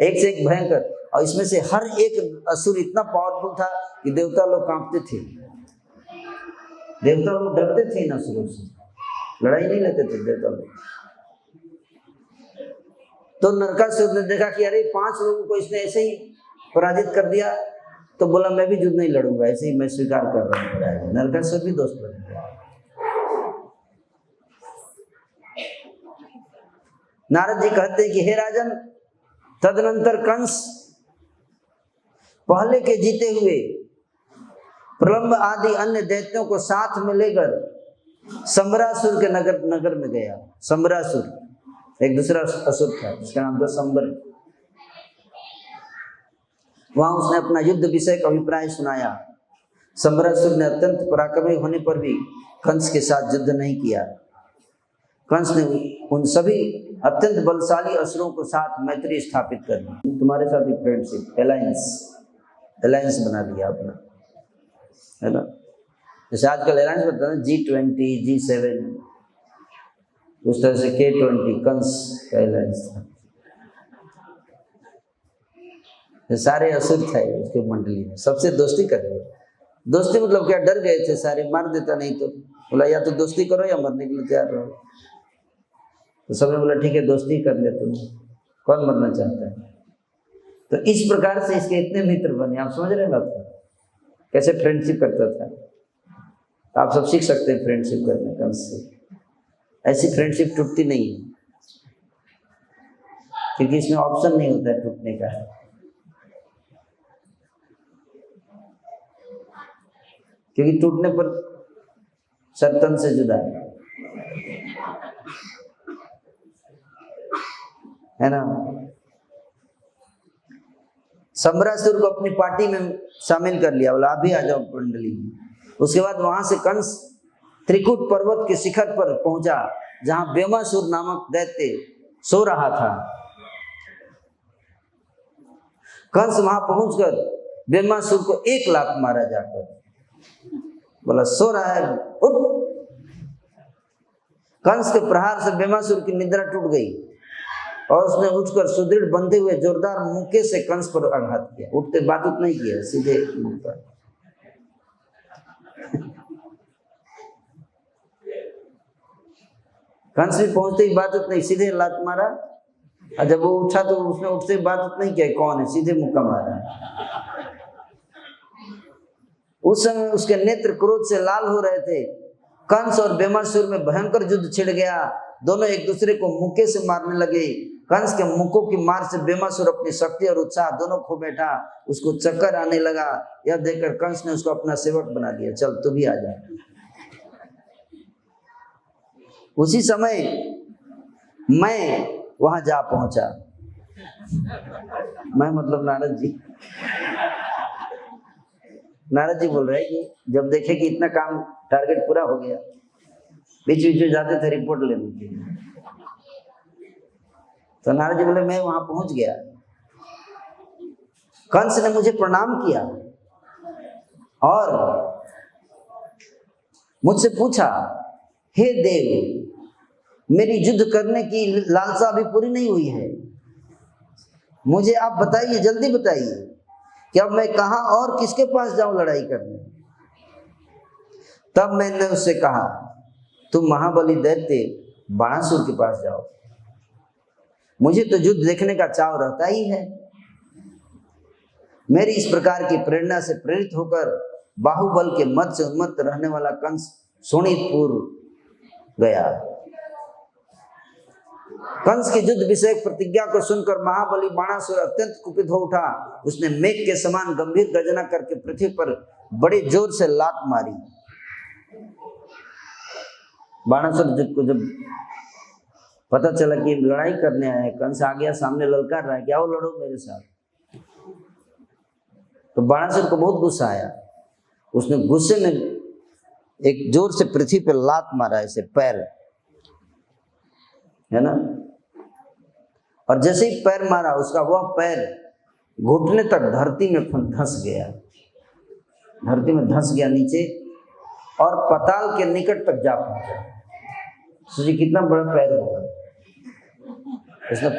एक से एक भयंकर। और इसमें से हर एक असुर इतना पावरफुल था कि देवता लोग कांपते थे, देवता लोग डरते थे इन असुरों से, लड़ाई नहीं लेते थे देवता लोग। तो नरकासुर ने देखा कि अरे 5 लोगों को इसने ऐसे ही पराजित कर दिया, तो बोला मैं भी युद्ध नहीं लड़ूंगा, ऐसे ही मैं स्वीकार कर रहा हूँ। नरकासुर भी दोस्त बन गया। नारद जी कहते हैं कि हे राजन, तदनंतर कंस पहले के जीते हुए प्रलंब आदि अन्य दैत्यों को साथ में लेकर संबरासुर के नगर में गया। संबरासुर एक दूसरा असुर था, उसका नाम था संबर। वहां उसने अपना युद्ध विषय का अभिप्राय सुनाया। संबरासुर ने अत्यंत पराक्रमी होने पर भी कंस के साथ युद्ध नहीं किया। कंस ने उन सभी अत्यंत बलशाली असुरों को साथ मैत्री स्थापित कर ली, तुम्हारे साथ ही फ्रेंडशिप, अलायंस बना लिया अपना, है ना। जैसे आजकल अलायंस बनता है G20, G7, उस तरह से K20 कंस का अलायंस था। सारे असुर थे उसके मंडली में, सबसे दोस्ती कर रहे। दोस्ती मतलब क्या, डर गए थे सारे, मार देता नहीं तो। बोला या तो दोस्ती करो या मरने के लिए तैयार रहो। तो सबने बोला ठीक है दोस्ती कर ले, तुम कौन मरना चाहता है। तो इस प्रकार से इसके इतने मित्र बने। आप समझ रहे हैं बात, कैसे फ्रेंडशिप करता था। तो आप सब सीख सकते हैं फ्रेंडशिप करने कंस से। ऐसी फ्रेंडशिप टूटती नहीं है, क्योंकि इसमें ऑप्शन नहीं होता है टूटने का। क्योंकि टूटने पर सत्तन से जुदा है ना। संबरासुर को अपनी पार्टी में शामिल कर लिया, बोला आप भी आ जाओ मंडली में। उसके बाद वहां से कंस त्रिकुट पर्वत के शिखर पर पहुंचा, जहां ब्योमासुर नामक दैत्य सो रहा था। कंस वहां पहुंचकर बेमासुर को 1 लात मारा जाकर, बोला सो रहा है उठ। कंस के प्रहार से बेमासुर की निद्रा टूट गई और उसने उठकर सुदृढ़ बंधे हुए जोरदार मुक्के से कंस पर आघात किया। उठते बात उठ नहीं किया, सीधे मुक्का। कंस भी पहुंचते ही बात उठ नहीं, सीधे लात मारा। और जब वो उठा तो उसने उठते बात उठ नहीं किया कौन है, सीधे मुक्का मारा। उस समय उसके नेत्र क्रोध से लाल हो रहे थे। कंस और बेमासुर में भयंकर युद्ध छिड़ गया। दोनों एक दूसरे को मुक्के से मारने लगे। कंस के मुक्कों की मार से बेमासुर अपनी शक्ति और उत्साह दोनों खो बैठा। उसको चक्कर आने लगा। यह देखकर कंस ने उसको अपना सेवक बना दिया, चल तू भी आ जा। उसी समय मैं वहां जा पहुंचा। मैं मतलब नारद जी। नारद जी बोल रहे हैं कि जब देखे कि इतना काम टारगेट पूरा हो गया, बीच बीच में जाते थे रिपोर्ट लेने के लिए, तो नारद जी बोले मैं वहां पहुंच गया। कंस ने मुझे प्रणाम किया और मुझसे पूछा, हे देव, मेरी युद्ध करने की लालसा अभी पूरी नहीं हुई है, मुझे आप बताइए, जल्दी बताइए कि अब मैं कहां और किसके पास जाऊं लड़ाई करने। तब मैंने उससे कहा, तुम महाबली दैत्य बाणासुर के पास जाओ, मुझे तो युद्ध देखने का चाव रहता ही है। मेरी इस प्रकार की प्रेरणा से प्रेरित होकर बाहुबल के मद से उन्मत्त रहने वाला कंस शोणितपुर गया। कंस की युद्ध विषयक प्रतिज्ञा को सुनकर महाबली बाणासुर अत्यंत कुपित हो उठा। उसने मेघ के समान गंभीर गर्जना करके पृथ्वी पर बड़े जोर से लात मारी। बाणासुर को जब पता चला कि लड़ाई करने आया, कंस आ गया सामने, ललकार रहा है कि आओ लड़ो मेरे साथ, तो बाणासुर को बहुत गुस्सा आया। उसने गुस्से में एक जोर से पृथ्वी पर लात मारा, ऐसे पैर है ना, और जैसे ही पैर मारा उसका वह पैर घुटने तक धरती में धंस गया, धरती में धंस गया नीचे और पाताल के निकट तक जा पहुंचा। सोचिए कितना बड़ा पैर होगा इसमें।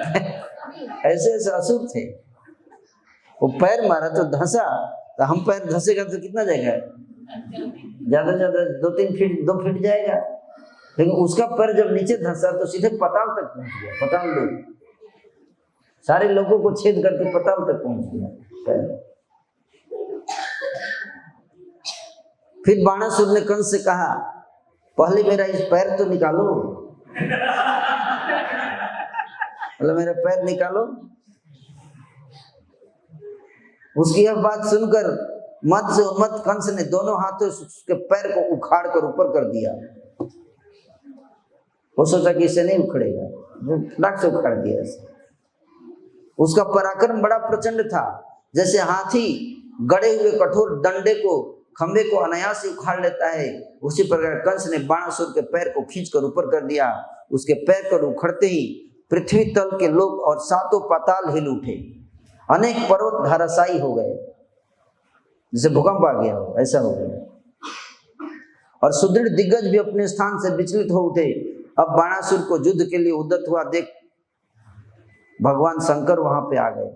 ऐसे ऐसे असुर थे, वो पैर मारा तो धंसा, तो हम पैर धंसेगा तो कितना जाएगा, ज्यादा से ज्यादा 2-3 फीट 2 फीट जाएगा, लेकिन उसका पैर जब नीचे धंसा तो सीधे पाताल तक पहुंच गया। पाताल लोग सारे लोगों को छेद करके पाताल तक पहुंच गया पैर। फिर बाणासुर ने कंस से कहा, पहले मेरा इस पैर तो निकालो, मतलब मेरा पैर निकालो। उसकी यह बात सुनकर मद से उन्मत्त कंस ने दोनों हाथों से उसके पैर को उखाड़ कर ऊपर कर दिया। वो सोचा कि इसे नहीं उखड़ेगा, फटाक से उखाड़ दिया इसे। उसका पराक्रम बड़ा प्रचंड था, जैसे हाथी गड़े हुए कठोर डंडे को, खंबे को अनायास ही उखाड़ लेता है, उसी प्रकार कंस ने बाणासुर के पैर को खींचकर ऊपर कर दिया। उसके पैर पर उखड़ते ही पृथ्वी तल के लोग और 7 पाताल हिल उठे। अनेक पर्वत धराशायी हो गए, जैसे भूकंप आ गया हो, ऐसा हो गया। और सुदृढ़ दिग्गज भी अपने स्थान से विचलित हो उठे। अब बाणासुर को युद्ध के लिए उद्यत हुआ देख भगवान शंकर वहां पे आ गए।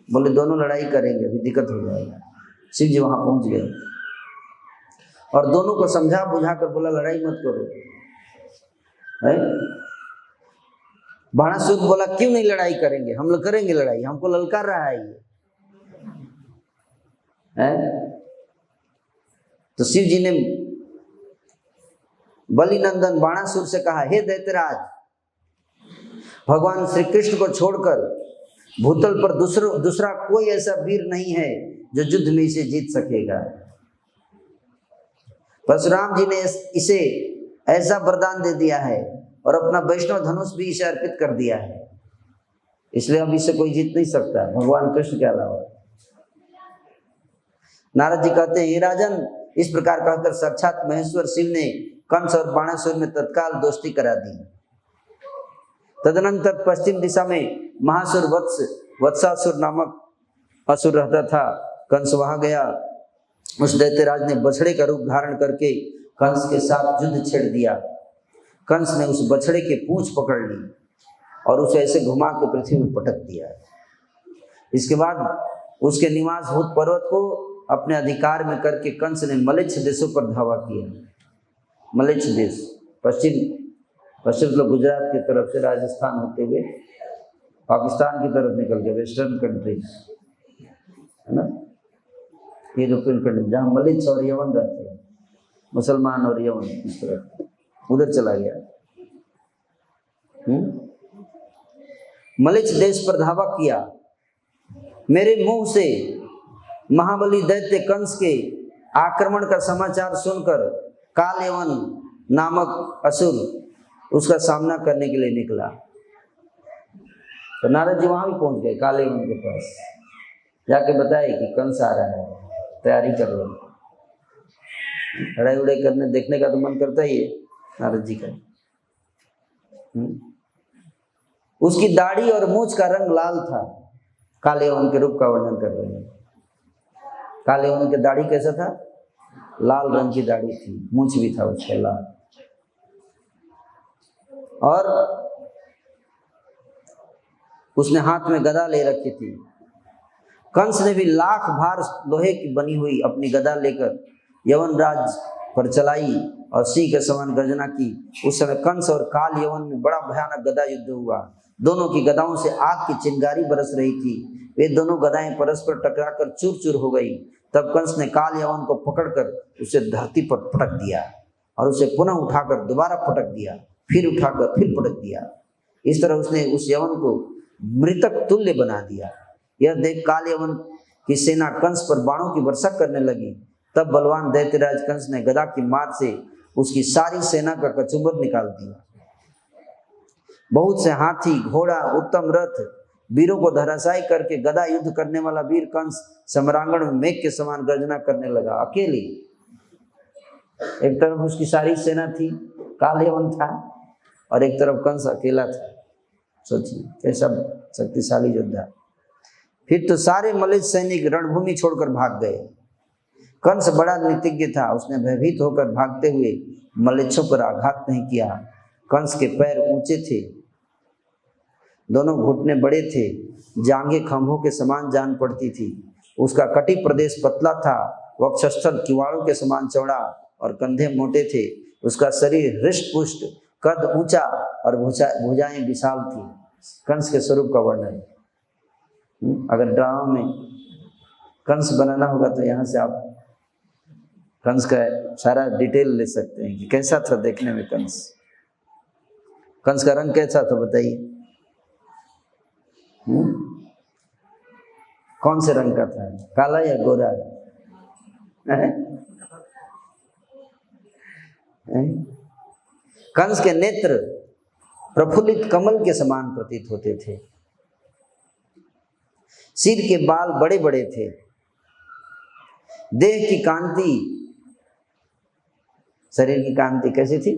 बोले दोनों लड़ाई करेंगे, अभी दिक्कत हो जाएगा। शिव जी वहां पहुंच गए और दोनों को समझा बुझा कर बोला लड़ाई मत करो। बाणासुर बोला क्यों नहीं लड़ाई करेंगे, हम लोग करेंगे लड़ाई, हमको ललकार रहा है ये है? तो शिव जी ने बलि नंदन बाणासुर से कहा, हे दैत्यराज, भगवान श्री कृष्ण को छोड़कर भूतल पर दूसरा कोई ऐसा वीर नहीं है जो युद्ध में इसे जीत सकेगा। परशुराम जी ने इसे ऐसा वरदान दे दिया है और अपना वैष्णव धनुष भी इसे अर्पित कर दिया है, इसलिए अब इसे कोई जीत नहीं सकता भगवान कृष्ण के अलावा। नारद जी कहते हैं, हे राजन, इस प्रकार कहकर साक्षात महेश्वर शिव ने कंस और बाणासुर में तत्काल दोस्ती करा दी। तदनंतर पश्चिम दिशा में महासुर वत्सासुर नामक असुर रहता था। कंस वहां गया, उस दैत्यराज ने बछड़े का रूप धारण करके कंस के साथ युद्ध छेड़ दिया। कंस ने उस बछड़े की पूंछ पकड़ ली और उसे ऐसे घुमा के पृथ्वी में पटक दिया। इसके बाद उसके निवासभूत पर्वत को अपने अधिकार में करके कंस ने मलेच्छ देशों पर धावा किया। मलेच्छ देश पश्चिम मतलब गुजरात की तरफ से राजस्थान होते हुए पाकिस्तान की तरफ निकल गए, वेस्टर्न कंट्री है ना, यूरोपियन कंट्री, जहाँ मलेच्छ और यवन रहते हैं, मुसलमान और यवन, इस तरफ उधर चला गया। मलेच्छ देश पर धावा किया। मेरे मुंह से महाबली दैत्य कंस के आक्रमण का समाचार सुनकर कालयवन नामक असुर उसका सामना करने के लिए निकला। तो नारद जी वहां भी पहुंच गए कालयवन के पास, जाके बताए कि कंस आ रहा है, तैयारी कर लो। लड़ाई उड़ाई करने देखने का तो मन करता ही है नारद जी का। उसकी दाढ़ी और मूंछ का रंग लाल था। कालयवन के रूप का वर्णन कर रहे हैं। कालयवन की दाढ़ी कैसा था? लाल रंग की दाढ़ी थी, मूंछ भी था उसका लाल। और उसने हाथ में गदा ले रखी थी। कंस ने भी लाख भार लोहे की बनी हुई अपनी गदा लेकर यवन राज पर चलाई और सिंह के समान गर्जना की। उस समय कंस और काल यवन में बड़ा भयानक गदा युद्ध हुआ। दोनों की गदाओं से आग की चिंगारी बरस रही थी। वे दोनों गदाएं परस्पर टकराकर चूर चूर हो गई। तब कंस ने काल यवन को पकड़कर उसे धरती पर पटक दिया और उसे पुनः उठाकर दोबारा पटक दिया, फिर उठाकर फिर पटक दिया। इस तरह उसने उस यवन को मृतक तुल्य बना दिया। यह देख काल यवन की सेना कंस पर बाणों की वर्षा करने लगी। तब बलवान दैत्यराज कंस ने गदा की मार से उसकी सारी सेना का कचुम्बर निकाल दिया। बहुत से हाथी, घोड़ा, उत्तम रथ, वीरों को धराशायी करके गदा युद्ध करने वाला वीर कंस सम्रांगण में मेघ के समान गर्जना करने लगा। अकेले, एक तरफ उसकी सारी सेना थी, काल यवन था, और एक तरफ कंस अकेला था। सोचिए कैसा शक्तिशाली योद्धा। फिर तो सारे मलेच्छ सैनिक रणभूमि छोड़कर भाग गए। कंस बड़ा नीतिज्ञ था, उसने भयभीत होकर भागते हुए मलेच्छों पर आघात नहीं किया। कंस के पैर ऊंचे थे, दोनों घुटने बड़े थे, जांघें खंभों के समान जान पड़ती थी। उसका कटी प्रदेश पतला था, वक्षस्थल किवाड़ों के समान चौड़ा और कंधे मोटे थे। उसका शरीर हृष्ट पुष्ट, कद ऊंचा और भुजाएं विशाल थी। कंस के स्वरूप का वर्णन, अगर ड्रामा में कंस बनाना होगा तो यहाँ से आप कंस का सारा डिटेल ले सकते हैं कि कैसा था देखने में कंस। कंस का रंग कैसा था बताइए? कौन से रंग का था? काला या गोरा? कंस के नेत्र प्रफुल्लित कमल के समान प्रतीत होते थे। सिर के बाल बड़े बड़े थे। देह की कांति, शरीर की कांति कैसी थी?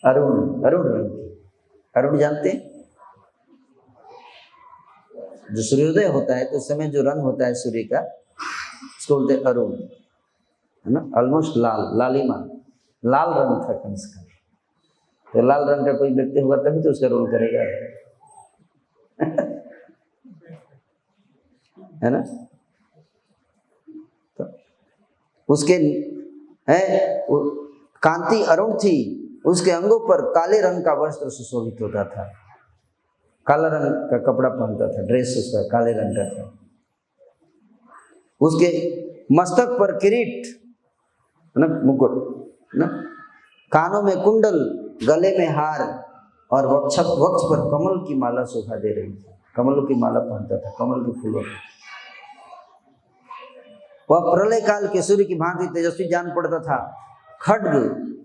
अरुण, अरुण रंग की। अरुण जानते हैं? जो सूर्योदय होता है तो उस समय जो रंग होता है सूर्य का, उसको बोलते हैं अरुण, है ना? ऑलमोस्ट लाल, लालिमा, लाल रंग था कंस का। तो लाल रंग का कोई व्यक्ति होगा तभी तो उसका रोल करेगा, है ना? तो उसके कांति अरुण थी। उसके अंगों पर काले रंग का वस्त्र सुशोभित होता था। काला रंग का कपड़ा पहनता था, ड्रेस उसका काले रंग का था। उसके मस्तक पर किरीट, मुकुट, कानों में कुंडल, गले में हार और वक्ष पर कमल की माला शोभा दे रही थी। कमलों की माला पहनता था, कमल के फूलों की। वह प्रलय काल के सूर्य की भांति तेजस्वी जान पड़ता था। खड्ग,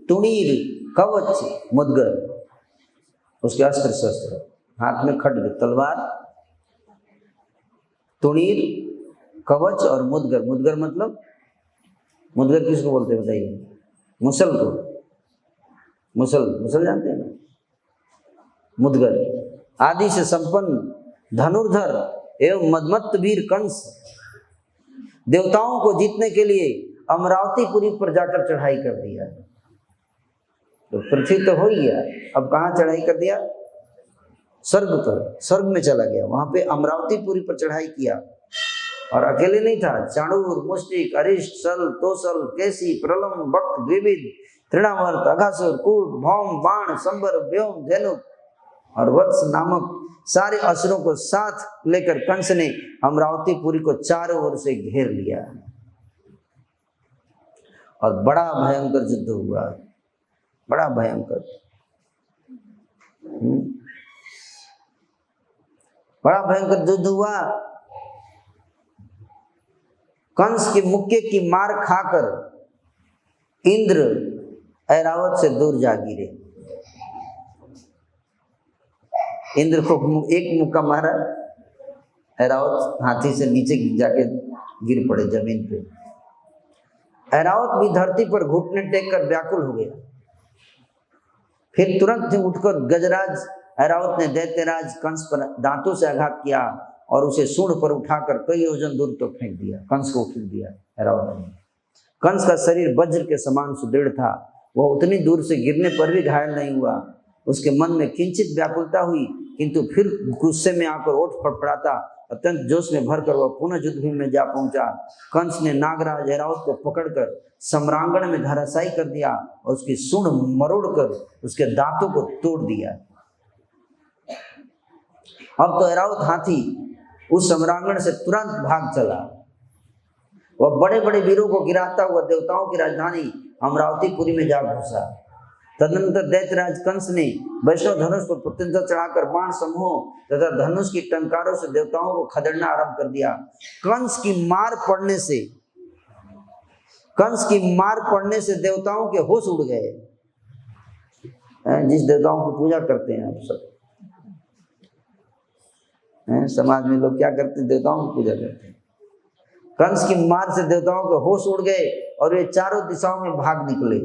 तुणीर, कवच, मुद्गर उसके अस्त्र शस्त्र। हाथ में खड्ग, तलवार, तुणीर, कवच और मुद्गर। मुद्गर मतलब, मुद्गर किसको बोलते हैं बताइए? मुसल को। मुसल जानते हैं ना? मुद्गर आदि से संपन्न धनुर्धर एवं मदमत्त वीर कंस देवताओं को जीतने के लिए अमरावतीपुरी पर जाकर चढ़ाई कर दिया। तो पृथ्वी तो हो ही गया, अब कहाँ चढ़ाई कर दिया? स्वर्ग पर, स्वर्ग में चला गया। वहां पे अमरावतीपुरी पर चढ़ाई किया। और अकेले नहीं था, चाणूर, मुष्टिक, अरिष्ट, सल, तोसल, केसी, प्रलम, बक्त, द्विविद, तृणावर्त, अघासुर, कूट, भौम, बाण, संबर, व्योम, धेनुक और वत्स नामक सारे असुरों को साथ लेकर कंस ने अमरावतीपुरी को चारों ओर से घेर लिया और बड़ा भयंकर युद्ध हुआ, बड़ा भयंकर, बड़ा भयंकर युद्ध हुआ। कंस के मुक्के की मार खाकर इंद्र ऐरावत से दूर जा गिरे। इंद्र को एक मुक्का मारा, ऐरावत हाथी से नीचे जाके गिर पड़े जमीन पे। ऐरावत भी धरती पर घुटने टेक कर व्याकुल हो गया। फिर तुरंत ही उठकर गजराज ऐरावत ने दैत्यराज कंस पर दांतों से आघात किया और उसे सूंड पर उठाकर कई योजन दूर तक फेंक दिया। कंस को फेंक दिया ऐरावत ने। कंस का शरीर वज्र के समान सुदृढ़ था, वह उतनी दूर से गिरने पर भी घायल नहीं हुआ। उसके मन में किंचित व्याकुलता हुई, किंतु फिर गुस्से में आकर ओठ फड़फड़ाता अत्यंत जोश में भरकर वह पुनः युद्धभूमि में जा पहुंचा। कंस ने नागराज ऐरावत को पकड़कर सम्रांगण में धराशायी कर दिया और उसकी सूंड मरोड़कर उसके दांतों को तोड़ दिया। अब तो ऐरावत हाथी उस सम्रांगण से तुरंत भाग चला। वह बड़े बड़े वीरों को गिराता हुआ देवताओं की राजधानी अमरावतीपुरी में जा घुसा। तदनंतर दैत्यराज कंस ने वैष्णव धनुष पर प्रत्यंता चढ़ाकर बाण समूहों तथा धनुष की टंकारों से देवताओं को खदेड़ना आरंभ कर दिया। कंस की मार पड़ने से देवताओं के होश उड़ गए। जिस देवताओं की पूजा करते हैं आप सब, समाज में लोग क्या करते हैं? देवताओं की पूजा करते हैं। कंस की मार से देवताओं के होश उड़ गए और वे चारों दिशाओं में भाग निकले।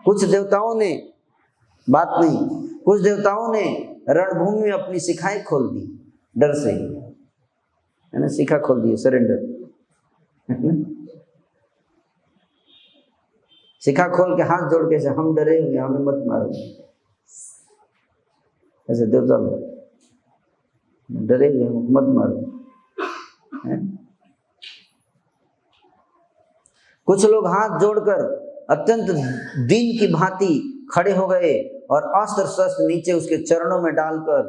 कुछ देवताओं ने रणभूमि में अपनी शिखाएं खोल दी, डर से, है ना, शिखा खोल दी, सरेंडर, शिखा खोल के हाथ जोड़ के से हम डरे हुए, हमें मत मारो। ऐसे देवता लोग डरे हुए, मत मारो। कुछ लोग हाथ जोड़कर अत्यंत दीन की भांति खड़े हो गए और अस्त्र शस्त्र नीचे उसके चरणों में डालकर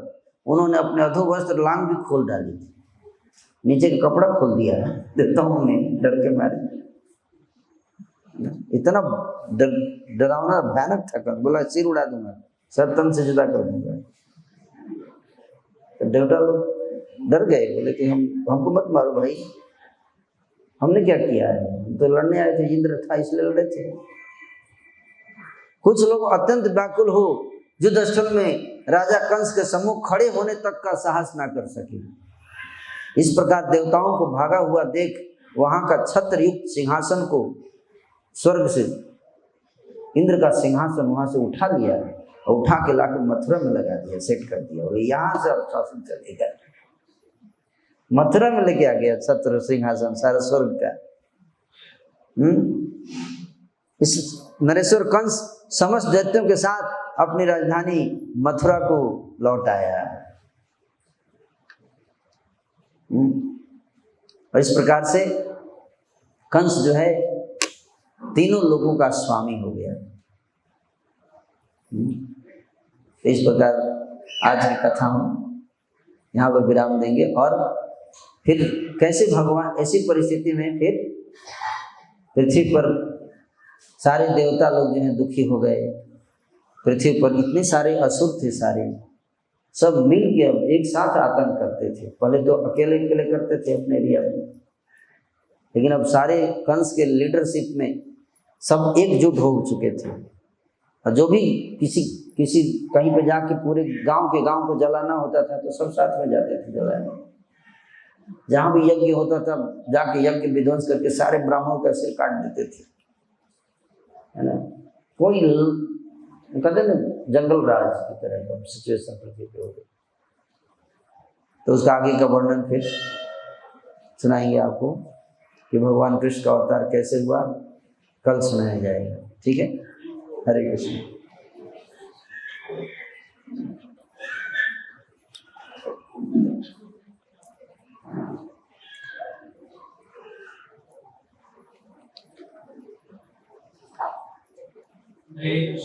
उन्होंने अपने अधो वस्त्र लांग भी खोल डाली, नीचे का कपड़ा खोल दिया है देवताओं ने डर के मारे। इतना डरावना भयानक था, बोला सिर उड़ा दूंगा, सर तन से जुदा कर दूंगा। तो देवता लोग डर गए, बोले कि हमको मत मारो भाई, हमने क्या किया है, हम तो लड़ने आए थे, इंद्र था इसलिए लड़े थे। कुछ लोग अत्यंत व्याकुल हो युद्ध स्थल में राजा कंस के सम्मुख खड़े होने तक का साहस ना कर सके। इस प्रकार देवताओं को भागा हुआ देख वहां का छत्र युक्त सिंहासन को स्वर्ग से इंद्र का सिंहासन वहां से उठा लिया और उठा के लाकर मथुरा में लगा दिया, सेट कर दिया और यहाँ से अब शासन चलेगा। मथुरा में लेके आ गया छत्र सिंहासन सारा स्वर्ग का। इस नरेश्वर कंस समस्त दैत्यों के साथ अपनी राजधानी मथुरा को लौट आया। और इस प्रकार से कंस जो है तीनों लोगों का स्वामी हो गया। तो इस प्रकार आज की कथा हम यहाँ पर विराम देंगे और फिर कैसे भगवान ऐसी परिस्थिति में फिर पृथ्वी पर सारे देवता लोग जो हैं दुखी हो गए। पृथ्वी पर इतने सारे असुर थे, सारे सब मिल के अब एक साथ आतंक करते थे। पहले तो अकेले अकेले करते थे अपने एरिया में, लेकिन अब सारे कंस के लीडरशिप में सब एकजुट हो चुके थे। और जो भी किसी कहीं पे जाके पूरे गांव के गांव को जलाना होता था तो सब साथ में जाते थे जलाने। जहाँ भी यज्ञ होता था जाके यज्ञ विध्वंस करके सारे ब्राह्मणों का सिर काट देते थे, है ना। कोई कहते ना जंगल राज की तरह सिचुएशन पृथ्वी पे हो गई। तो उसका आगे का वर्णन फिर सुनाएंगे आपको कि भगवान कृष्ण का अवतार कैसे हुआ, कल सुनाया जाएगा। ठीक है, हरे कृष्ण।